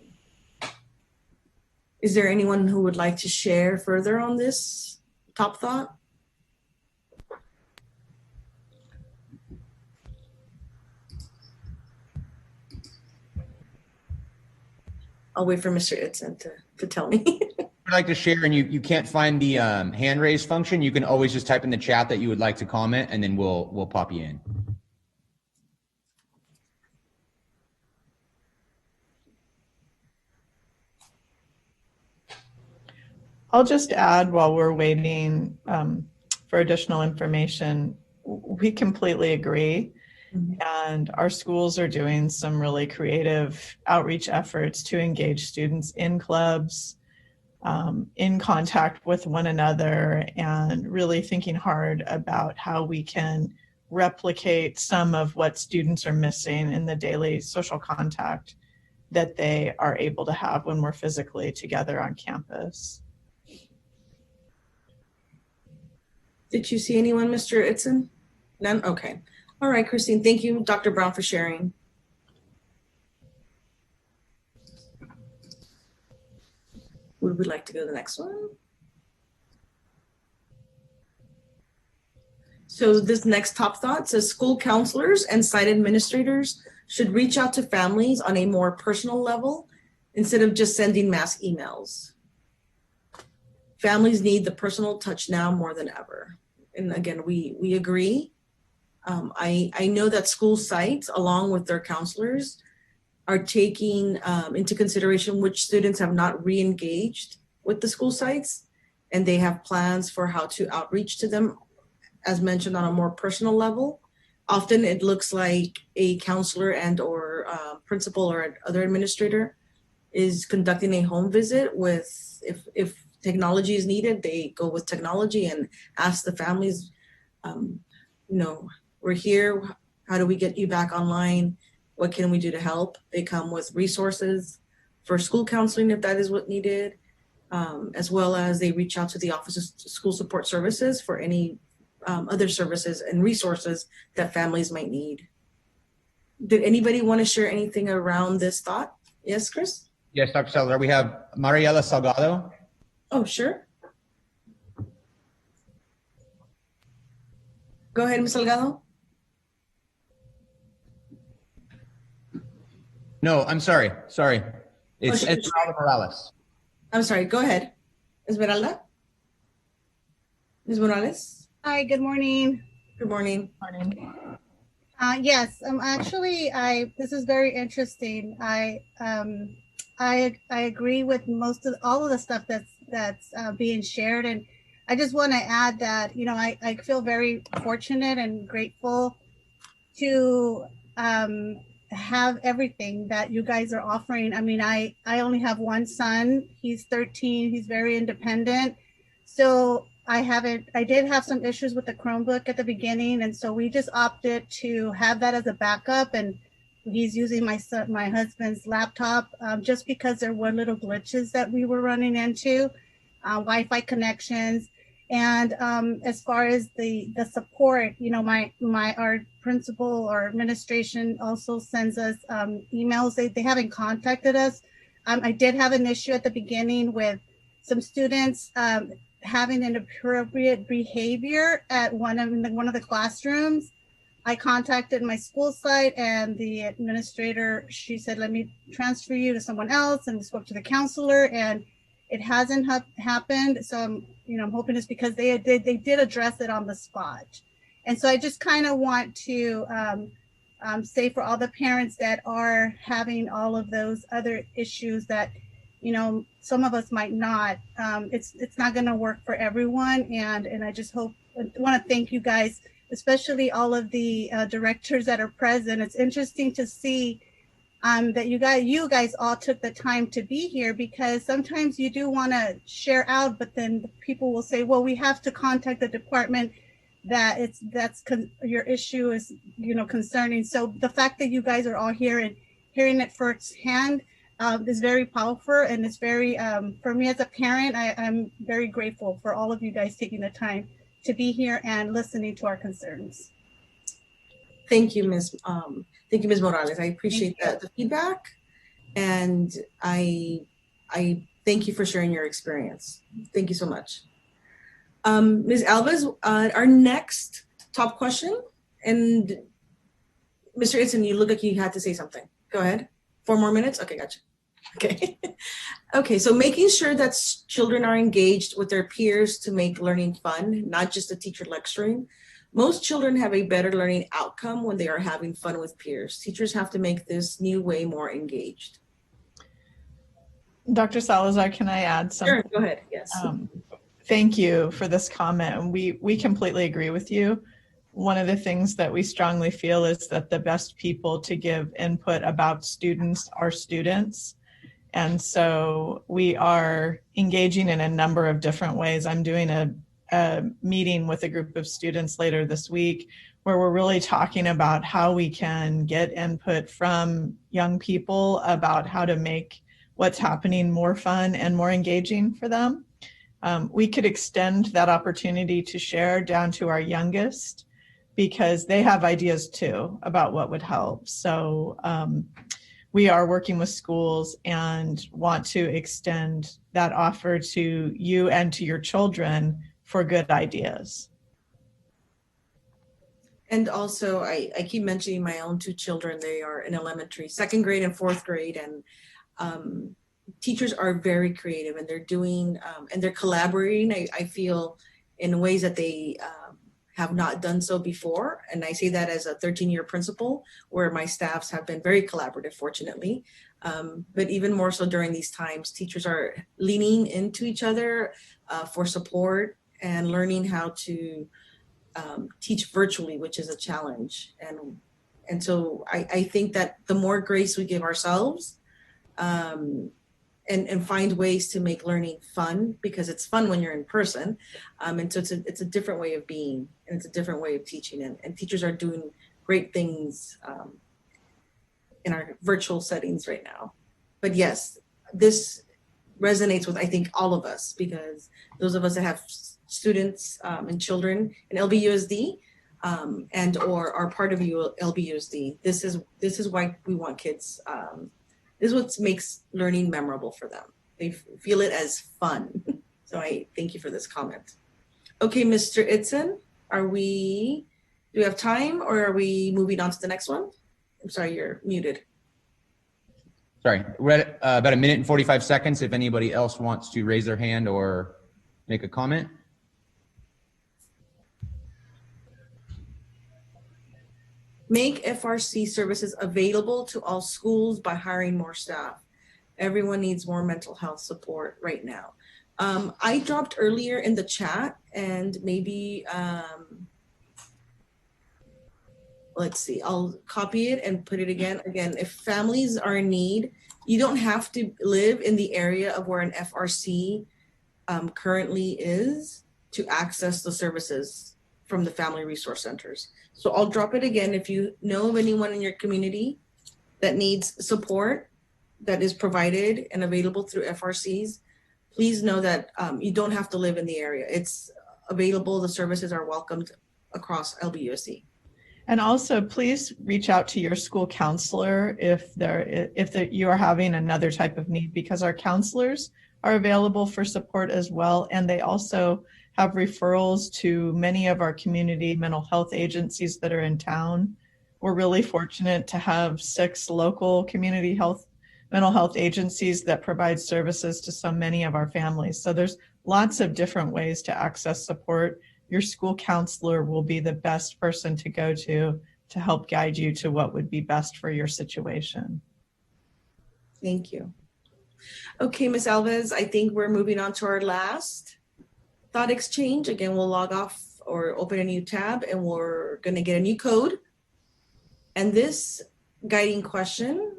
Is there anyone who would like to share further on this top thought? I'll wait for Mr. Itzen to tell me. If you'd like to share and you can't find the hand raise function, you can always just type in the chat that you would like to comment, and then we'll pop you in. I'll just add while we're waiting for additional information, we completely agree. And our schools are doing some really creative outreach efforts to engage students in clubs, in contact with one another, and really thinking hard about how we can replicate some of what students are missing in the daily social contact that they are able to have when we're physically together on campus. Did you see anyone, Mr. Itzen? None? Okay. All right, Christine. Thank you, Dr. Brown, for sharing. Would we like to go to the next one? So this next top thought says school counselors and site administrators should reach out to families on a more personal level instead of just sending mass emails. Families need the personal touch now more than ever. And again, we agree. I know that school sites, along with their counselors, are taking into consideration which students have not re-engaged with the school sites, and they have plans for how to outreach to them, as mentioned, on a more personal level. Often it looks like a counselor and or principal or other administrator is conducting a home visit with, if technology is needed, they go with technology and ask the families, we're here, how do we get you back online? What can we do to help? They come with resources for school counseling if that is what needed, as well as they reach out to the Office of School Support Services for any other services and resources that families might need. Did anybody want to share anything around this thought? Yes, Chris? Yes, Dr. Salazar, we have Mariela Salgado. Oh, sure. Go ahead, Ms. Salgado. No, I'm sorry. It's sure. Esmeralda Morales. I'm sorry, go ahead. Esmeralda? Ms. Morales? Hi, good morning. Good morning. Yes, actually, this is very interesting. I agree with all of the stuff that's being shared, and I just want to add that I feel very fortunate and grateful to have everything that you guys are offering. I mean, I only have one son. He's 13. He's very independent. So I did have some issues with the Chromebook at the beginning. And so we just opted to have that as a backup. And he's using my husband's laptop just because there were little glitches that we were running into, Wi-Fi connections. And as far as the support, our principal or administration also sends us emails. They haven't contacted us. I did have an issue at the beginning with some students having inappropriate behavior at one of the classrooms. I contacted my school site, and the administrator, she said, let me transfer you to someone else, and we spoke to the counselor, and it hasn't happened. So I'm hoping it's because they did address it on the spot. And so I just kind of want to say for all the parents that are having all of those other issues that, some of us might not, it's not going to work for everyone. And I just want to thank you guys, especially all of the directors that are present. It's interesting to see that you guys all took the time to be here, because sometimes you do want to share out, but then people will say, well, we have to contact the department that your issue is, concerning. So the fact that you guys are all here and hearing it firsthand is very powerful, and it's very, for me as a parent, I'm very grateful for all of you guys taking the time to be here and listening to our concerns. Thank you, Ms. Morales. I appreciate the feedback, and I thank you for sharing your experience. Thank you so much. Ms. Alves, our next top question, and Mr. Itzen, you look like you had to say something. Go ahead. 4 more minutes? Okay, gotcha. Okay. Okay, so making sure that children are engaged with their peers to make learning fun, not just a teacher lecturing. Most children have a better learning outcome when they are having fun with peers. Teachers have to make this new way more engaged. Dr. Salazar, can I add something? Sure, go ahead, yes. Thank you for this comment. And we completely agree with you. One of the things that we strongly feel is that the best people to give input about students are students. And so we are engaging in a number of different ways. I'm doing a meeting with a group of students later this week where we're really talking about how we can get input from young people about how to make what's happening more fun and more engaging for them. We could extend that opportunity to share down to our youngest, because they have ideas too about what would help. So we are working with schools and want to extend that offer to you and to your children for good ideas. And also, I keep mentioning my own 2 children. They are in elementary, 2nd grade and 4th grade. And teachers are very creative, and they're doing, and they're collaborating, I feel, in ways that they have not done so before. And I say that as a 13-year principal, where my staffs have been very collaborative, fortunately. But even more so during these times, teachers are leaning into each other for support and learning how to teach virtually, which is a challenge. And so I think that the more grace we give ourselves and find ways to make learning fun, because it's fun when you're in person. And so it's a different way of being, and it's a different way of teaching. And teachers are doing great things in our virtual settings right now. But yes, this resonates with, I think, all of us, because those of us that have students and children in LBUSD and or are part of LBUSD, this is why we want kids. This is what makes learning memorable for them. They feel it as fun. So I thank you for this comment. Okay, Mr. Itzen, do we have time, or are we moving on to the next one? I'm sorry, you're muted. Sorry, we're at about 1 minute and 45 seconds. If anybody else wants to raise their hand or make a comment. Make FRC services available to all schools by hiring more staff. Everyone needs more mental health support right now. I dropped earlier in the chat, and maybe, let's see, I'll copy it and put it again. Again, if families are in need, you don't have to live in the area of where an FRC currently is to access the services from the Family Resource Centers. So I'll drop it again. If you know of anyone in your community that needs support that is provided and available through FRCs, please know that you don't have to live in the area. It's available. The services are welcomed across LBUSD. And also, please reach out to your school counselor if you are having another type of need, because our counselors are available for support as well. And they also have referrals to many of our community mental health agencies that are in town. We're really fortunate to have 6 local community mental health agencies that provide services to so many of our families. So there's lots of different ways to access support. Your school counselor will be the best person to go to help guide you to what would be best for your situation. Thank you. Okay, Ms. Alves, I think we're moving on to our last thought exchange. Again, we'll log off or open a new tab, and we're going to get a new code. And this guiding question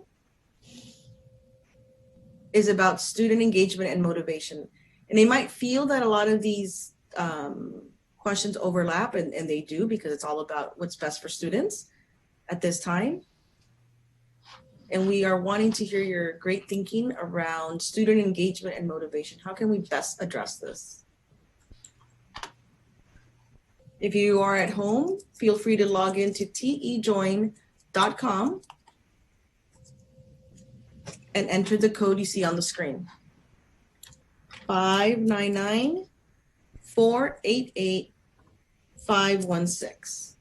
is about student engagement and motivation. And they might feel that a lot of these questions overlap, and they do, because it's all about what's best for students at this time. And we are wanting to hear your great thinking around student engagement and motivation. How can we best address this? If you are at home, feel free to log into tejoin.com and enter the code you see on the screen. 599-488-516.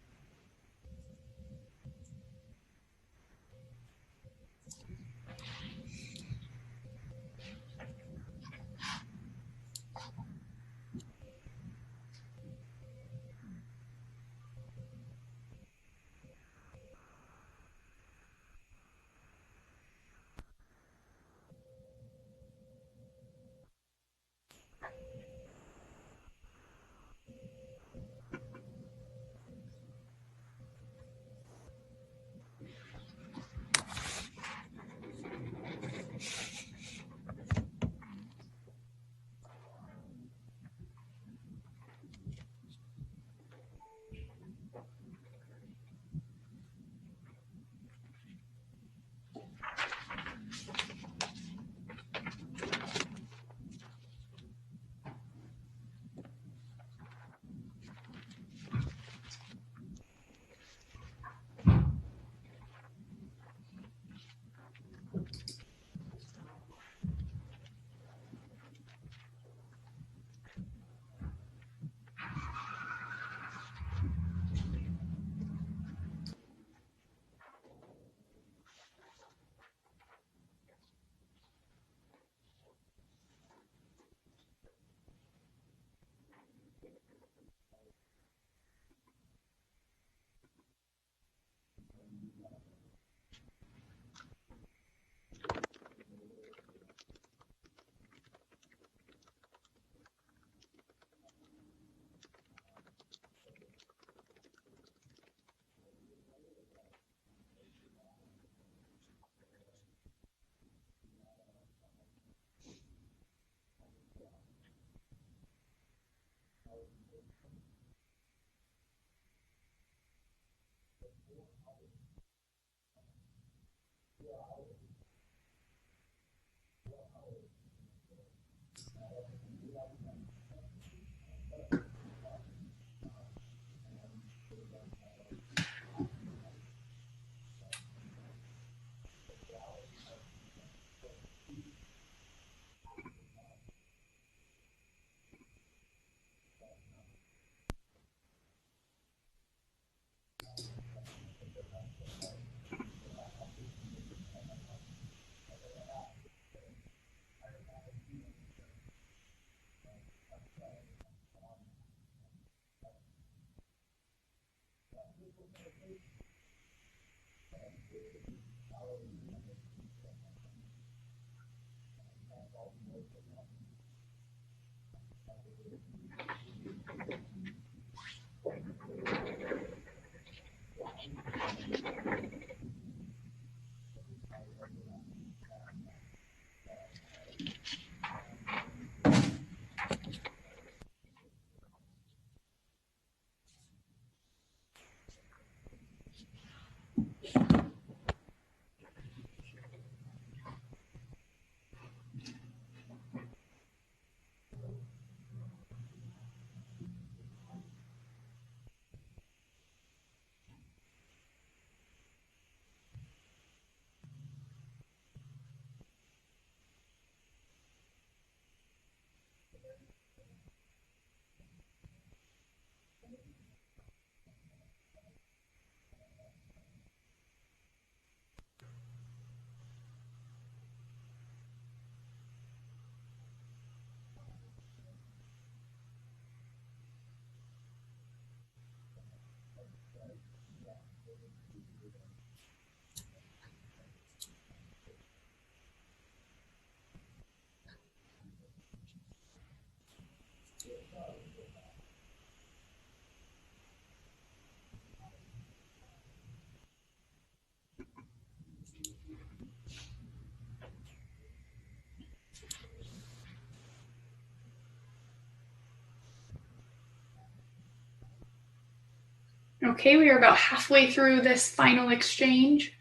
Okay, we are about halfway through this final exchange.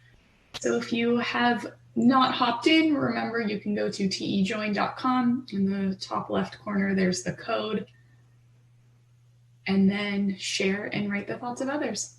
So if you have not hopped in, remember you can go to tejoin.com. In the top left corner, there's the code. And then share and write the thoughts of others.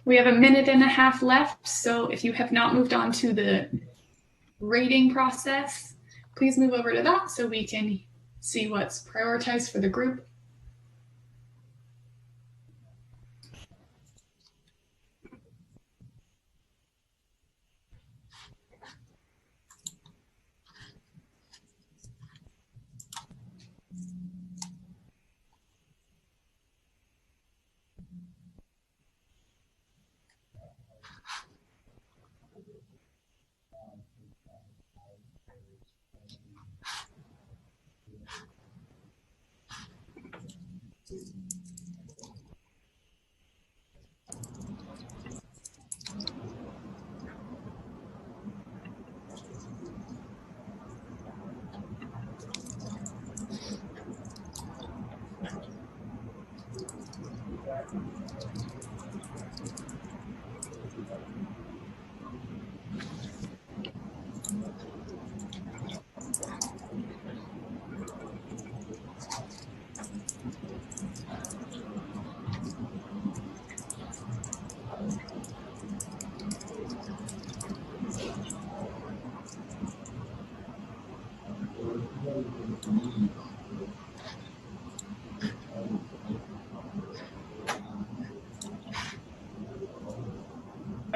We have a minute and a half left, so if you have not moved on to the rating process, please move over to that so we can see what's prioritized for the group.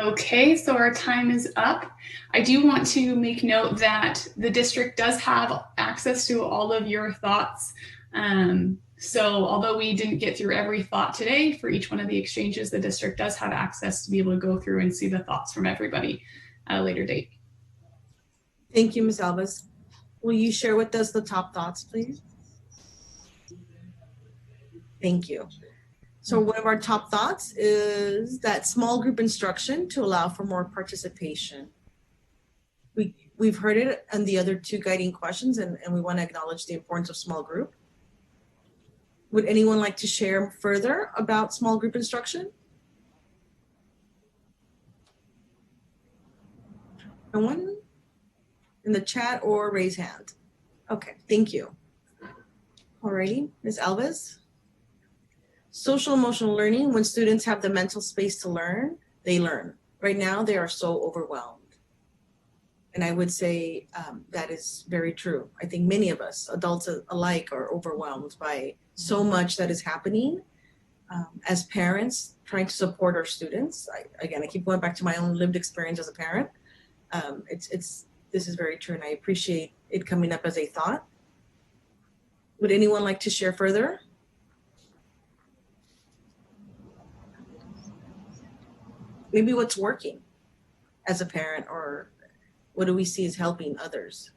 Okay, so our time is up. I do want to make note that the district does have access to all of your thoughts. So although we didn't get through every thought today for each one of the exchanges, the district does have access to be able to go through and see the thoughts from everybody at a later date. Thank you, Ms. Alves. Will you share with us the top thoughts, please? Thank you. So one of our top thoughts is that small group instruction to allow for more participation. We've heard it in the other two guiding questions, and we want to acknowledge the importance of small group. Would anyone like to share further about small group instruction? No one in the chat or raise hand? Okay, thank you. Alrighty, Ms. Alves. Social emotional learning, when students have the mental space to learn, they learn. Right now, they are so overwhelmed. And I would say that is very true. I think many of us, adults alike, are overwhelmed by so much that is happening. As parents, trying to support our students. I keep going back to my own lived experience as a parent. This is very true, and I appreciate it coming up as a thought. Would anyone like to share further? Maybe what's working as a parent, or what do we see as helping others?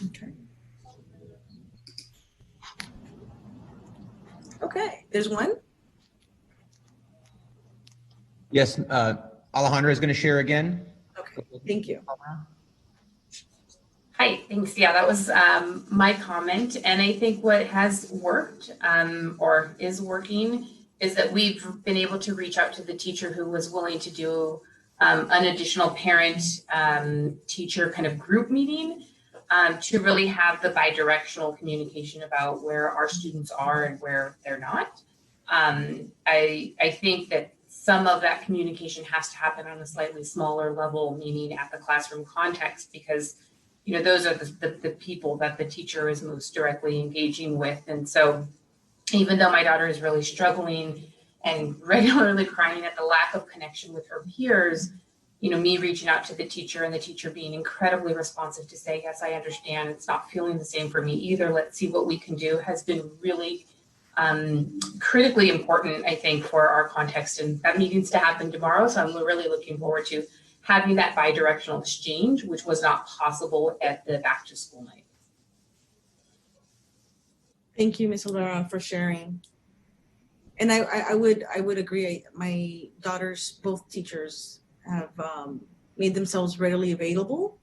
Okay. Okay, there's one. Yes, Alejandra is going to share again. Okay, thank you. Hi, thanks. Yeah, that was my comment. And I think what has worked or is working is that we've been able to reach out to the teacher who was willing to do an additional parent teacher kind of group meeting to really have the bi-directional communication about where our students are and where they're not. I think that some of that communication has to happen on a slightly smaller level, meaning at the classroom context, because those are the people that the teacher is most directly engaging with. And so even though my daughter is really struggling and regularly crying at the lack of connection with her peers, me reaching out to the teacher and the teacher being incredibly responsive to say, yes, I understand. It's not feeling the same for me either. Let's see what we can do, has been really critically important, I think, for our context. And that meeting's to happen tomorrow. So I'm really looking forward to having that bi-directional exchange, which was not possible at the back to school night. Thank you, Ms. Alera, for sharing. And I would agree. My daughters, both teachers, have made themselves readily available.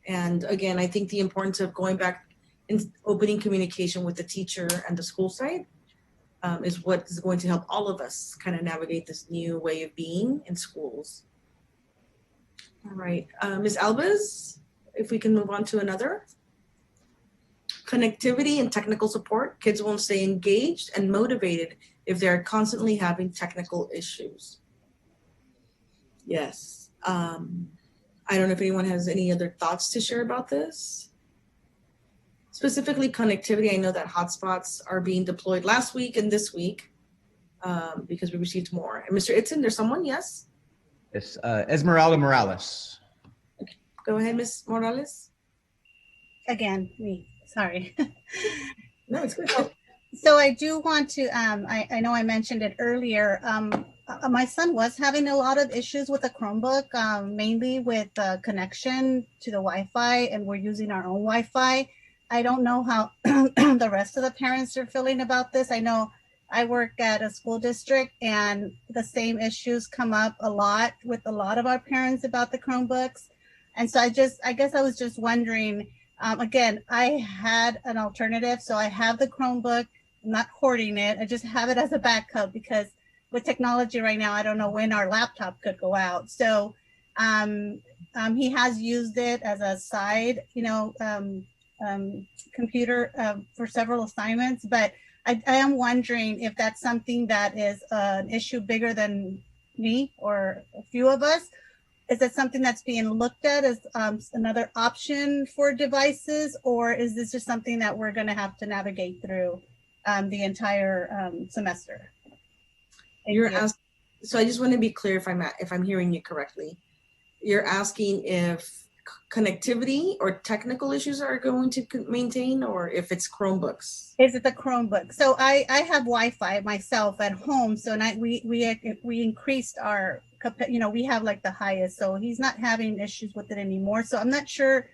And again, I think the importance of going back and opening communication with the teacher and the school site is what is going to help all of us kind of navigate this new way of being in schools. All right, Ms. Alves, if we can move on to another. Connectivity and technical support. Kids won't stay engaged and motivated if they're constantly having technical issues. Yes. I don't know if anyone has any other thoughts to share about this. Specifically connectivity, I know that hotspots are being deployed last week and this week because we received more. And Mr. Itzen, there's someone, yes? Yes, Esmeralda Morales. Okay. Go ahead, Ms. Morales. Again, me, sorry. No, it's good. So I do want to, I know I mentioned it earlier. My son was having a lot of issues with the Chromebook, mainly with connection to the Wi-Fi, and we're using our own Wi-Fi. I don't know how the rest of the parents are feeling about this. I know I work at a school district and the same issues come up a lot with a lot of our parents about the Chromebooks. And so I guess I was just wondering, again, I had an alternative. So I have the Chromebook, I'm not hoarding it. I just have it as a backup because with technology right now, I don't know when our laptop could go out. So he has used it as a side, computer for several assignments, but I am wondering if that's something that is an issue bigger than me or a few of us. Is it something that's being looked at as another option for devices, or is this just something that we're going to have to navigate through the entire semester? You're you. asking, so I just want to be clear if I'm hearing you correctly. You're asking if connectivity or technical issues are going to maintain, or if it's Chromebooks. Is it the Chromebook? So I have Wi-Fi myself at home. So we increased our, we have like the highest. So he's not having issues with it anymore. So I'm not sure,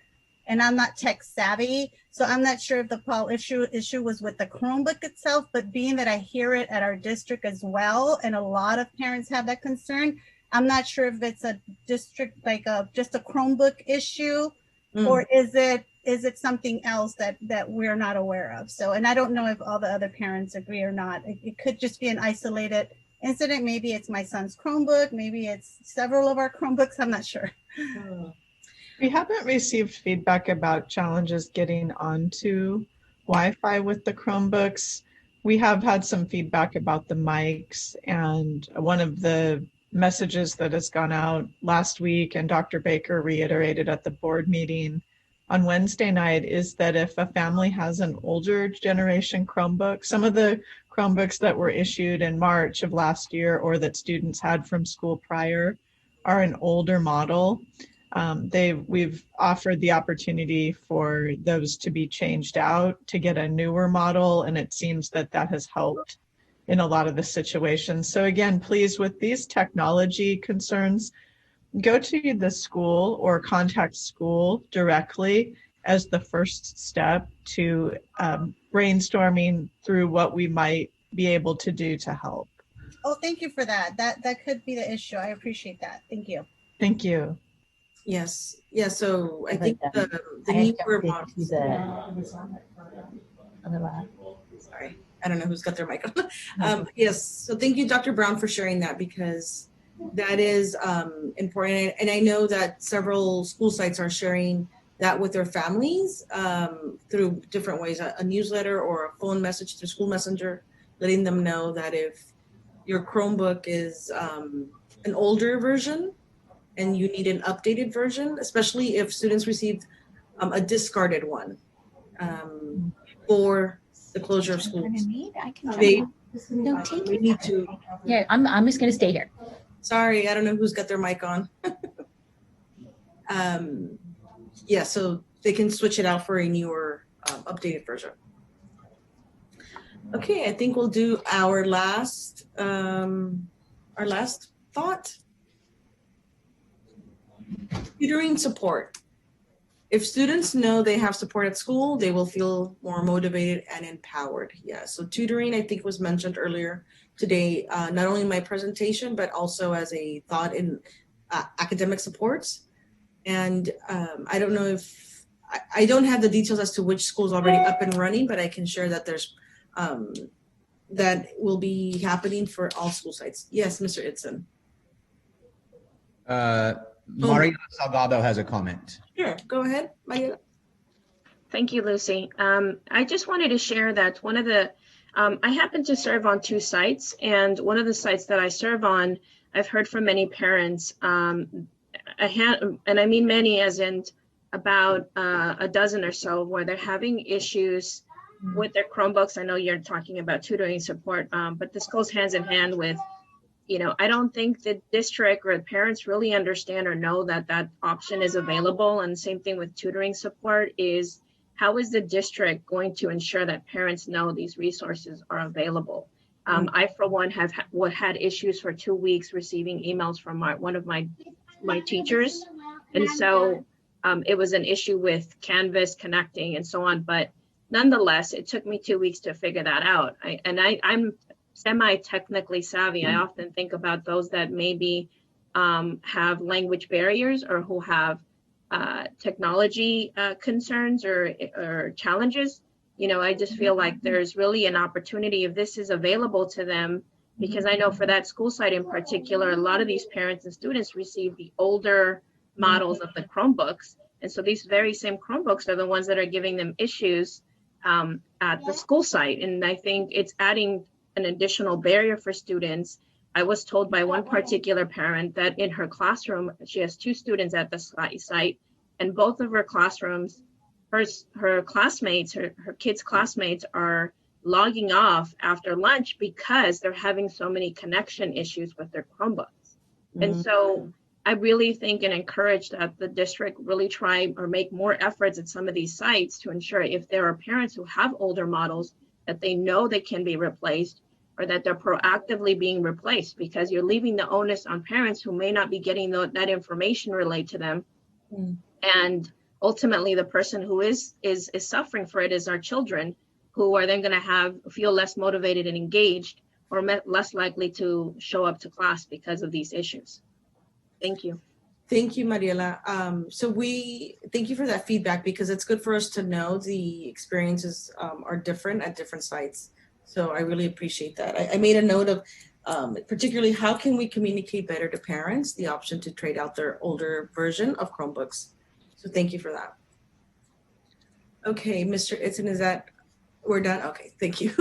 and I'm not tech savvy, so I'm not sure if the issue was with the Chromebook itself. But being that I hear it at our district as well, and a lot of parents have that concern, I'm not sure if it's a district like just a Chromebook issue, or is it something else that we're not aware of? So, and I don't know if all the other parents agree or not. It could just be an isolated incident. Maybe it's my son's Chromebook. Maybe it's several of our Chromebooks. I'm not sure. We haven't received feedback about challenges getting onto Wi-Fi with the Chromebooks. We have had some feedback about the mics, and one of the messages that has gone out last week, and Dr. Baker reiterated at the board meeting on Wednesday night, is that if a family has an older generation Chromebook, some of the Chromebooks that were issued in March of last year or that students had from school prior are an older model. We've offered the opportunity for those to be changed out to get a newer model, and it seems that that has helped in a lot of the situations. So again, please, with these technology concerns, go to the school or contact school directly as the first step to brainstorming through what we might be able to do to help. Oh, thank you for that. That could be the issue. I appreciate that. Thank you. Thank you. Yes. Yeah. So I think the I newer jumped into models. on the left. Sorry, I don't know who's got their mic on. Yes. So thank you, Dr. Brown, for sharing that, because that is important. And I know that several school sites are sharing that with their families through different ways, a newsletter or a phone message through School Messenger, letting them know that if your Chromebook is an older version and you need an updated version, especially if students received a discarded one for the closure of schools. They need to. Yeah, I'm just gonna stay here. Sorry, I don't know who's got their mic on. Yeah, so they can switch it out for a newer updated version. Okay, I think we'll do our last thought. Tutoring support. If students know they have support at school, they will feel more motivated and empowered. Yeah, so tutoring, I think, was mentioned earlier today, not only in my presentation, but also as a thought in academic supports. And I don't know if, I don't have the details as to which school's already up and running, but I can share that there's, that will be happening for all school sites. Yes, Mr. Itzen. Maria Salgado has a comment. Sure, go ahead, Maria. Thank you, Lucy. I just wanted to share that one of the, I happen to serve on 2 sites, and one of the sites that I serve on, I've heard from many parents, and I mean many as in about a dozen or so, where they're having issues with their Chromebooks. I know you're talking about tutoring support, but this goes hands in hand with, I don't think the district or the parents really understand or know that that option is available. And same thing with tutoring support is, how is the district going to ensure that parents know these resources are available? I, for one, have had issues for 2 weeks receiving emails from one of my teachers. And so it was an issue with Canvas connecting and so on. But nonetheless, it took me 2 weeks to figure that out. I'm semi-technically savvy. I often think about those that maybe have language barriers or who have technology concerns or challenges. I just feel like there's really an opportunity if this is available to them, because I know for that school site in particular, a lot of these parents and students receive the older models of the Chromebooks. And so these very same Chromebooks are the ones that are giving them issues at the school site. And I think it's adding an additional barrier for students. I was told by one particular parent that in her classroom, she has 2 students at the site, and both of her classrooms, her classmates, her kids' classmates are logging off after lunch because they're having so many connection issues with their Chromebooks. And so I really think and encourage that the district really try or make more efforts at some of these sites to ensure if there are parents who have older models that they know they can be replaced, or that they're proactively being replaced, because you're leaving the onus on parents who may not be getting that information relayed to them. And ultimately the person who is suffering for it is our children, who are then going to feel less motivated and engaged, or less likely to show up to class because of these issues. Thank you. Thank you, Mariela. So thank you for that feedback, because it's good for us to know the experiences are different at different sites. So I really appreciate that. I made a note of particularly how can we communicate better to parents the option to trade out their older version of Chromebooks. So thank you for that. Okay, Mr. Itzen, we're done? Okay, thank you.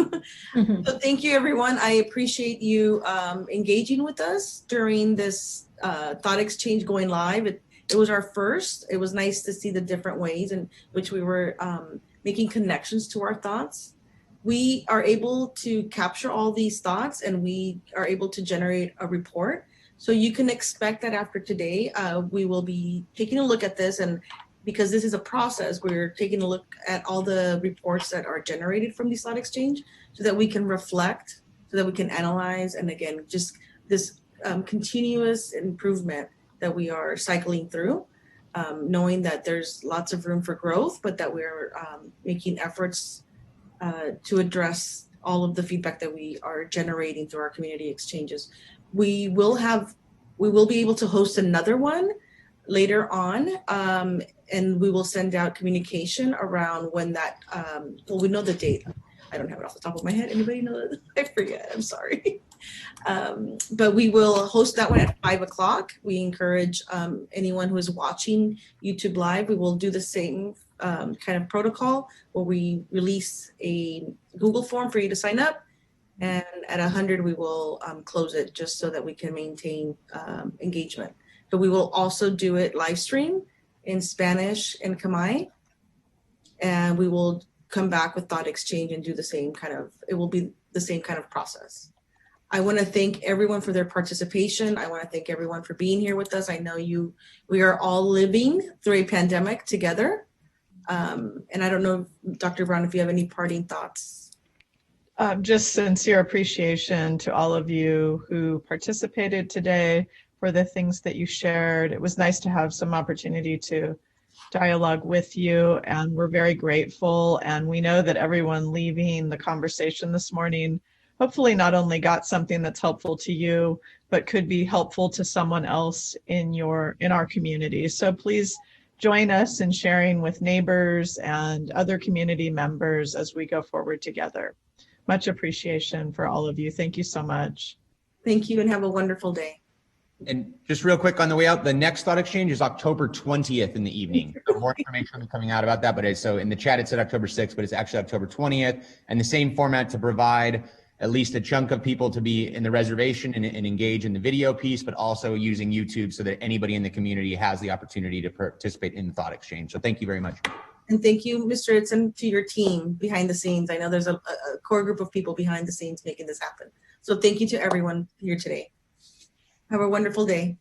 So thank you, everyone. I appreciate you engaging with us during this thought exchange going live. It was our first. It was nice to see the different ways in which we were making connections to our thoughts. We are able to capture all these thoughts, and we are able to generate a report. So you can expect that after today, we will be taking a look at this, and because this is a process, we're taking a look at all the reports that are generated from this thought exchange so that we can reflect, so that we can analyze, and again, just this continuous improvement that we are cycling through, knowing that there's lots of room for growth, but that we're making efforts to address all of the feedback that we are generating through our community exchanges. We will be able to host another one later on, and we will send out communication around when that, well, we know the date. I don't have it off the top of my head. Anybody know that? I forget, I'm sorry. But we will host that one at 5 o'clock. We encourage anyone who is watching YouTube Live, we will do the same kind of protocol where we release a Google form for you to sign up. And at 100, we will close it just so that we can maintain engagement. But we will also do it live stream in Spanish and Khmer. And we will come back with thought exchange and do the same kind of, it will be the same kind of process. I want to thank everyone for their participation. I want to thank everyone for being here with us. I know we are all living through a pandemic together. And I don't know, Dr. Brown, if you have any parting thoughts. Just sincere appreciation to all of you who participated today for the things that you shared. It was nice to have some opportunity to dialogue with you, and we're very grateful. And we know that everyone leaving the conversation this morning hopefully not only got something that's helpful to you, but could be helpful to someone else in our community. So please join us in sharing with neighbors and other community members as we go forward together. Much appreciation for all of you. Thank you so much. Thank you, and have a wonderful day. And just real quick on the way out, the next thought exchange is October 20th in the evening. So more information will be coming out about that, but so in the chat it said October 6th, but it's actually October 20th, and the same format to provide at least a chunk of people to be in the reservation and engage in the video piece, but also using YouTube so that anybody in the community has the opportunity to participate in the thought exchange. So thank you very much. And thank you, Mr. Itzen, to your team behind the scenes. I know there's a core group of people behind the scenes making this happen. So thank you to everyone here today. Have a wonderful day.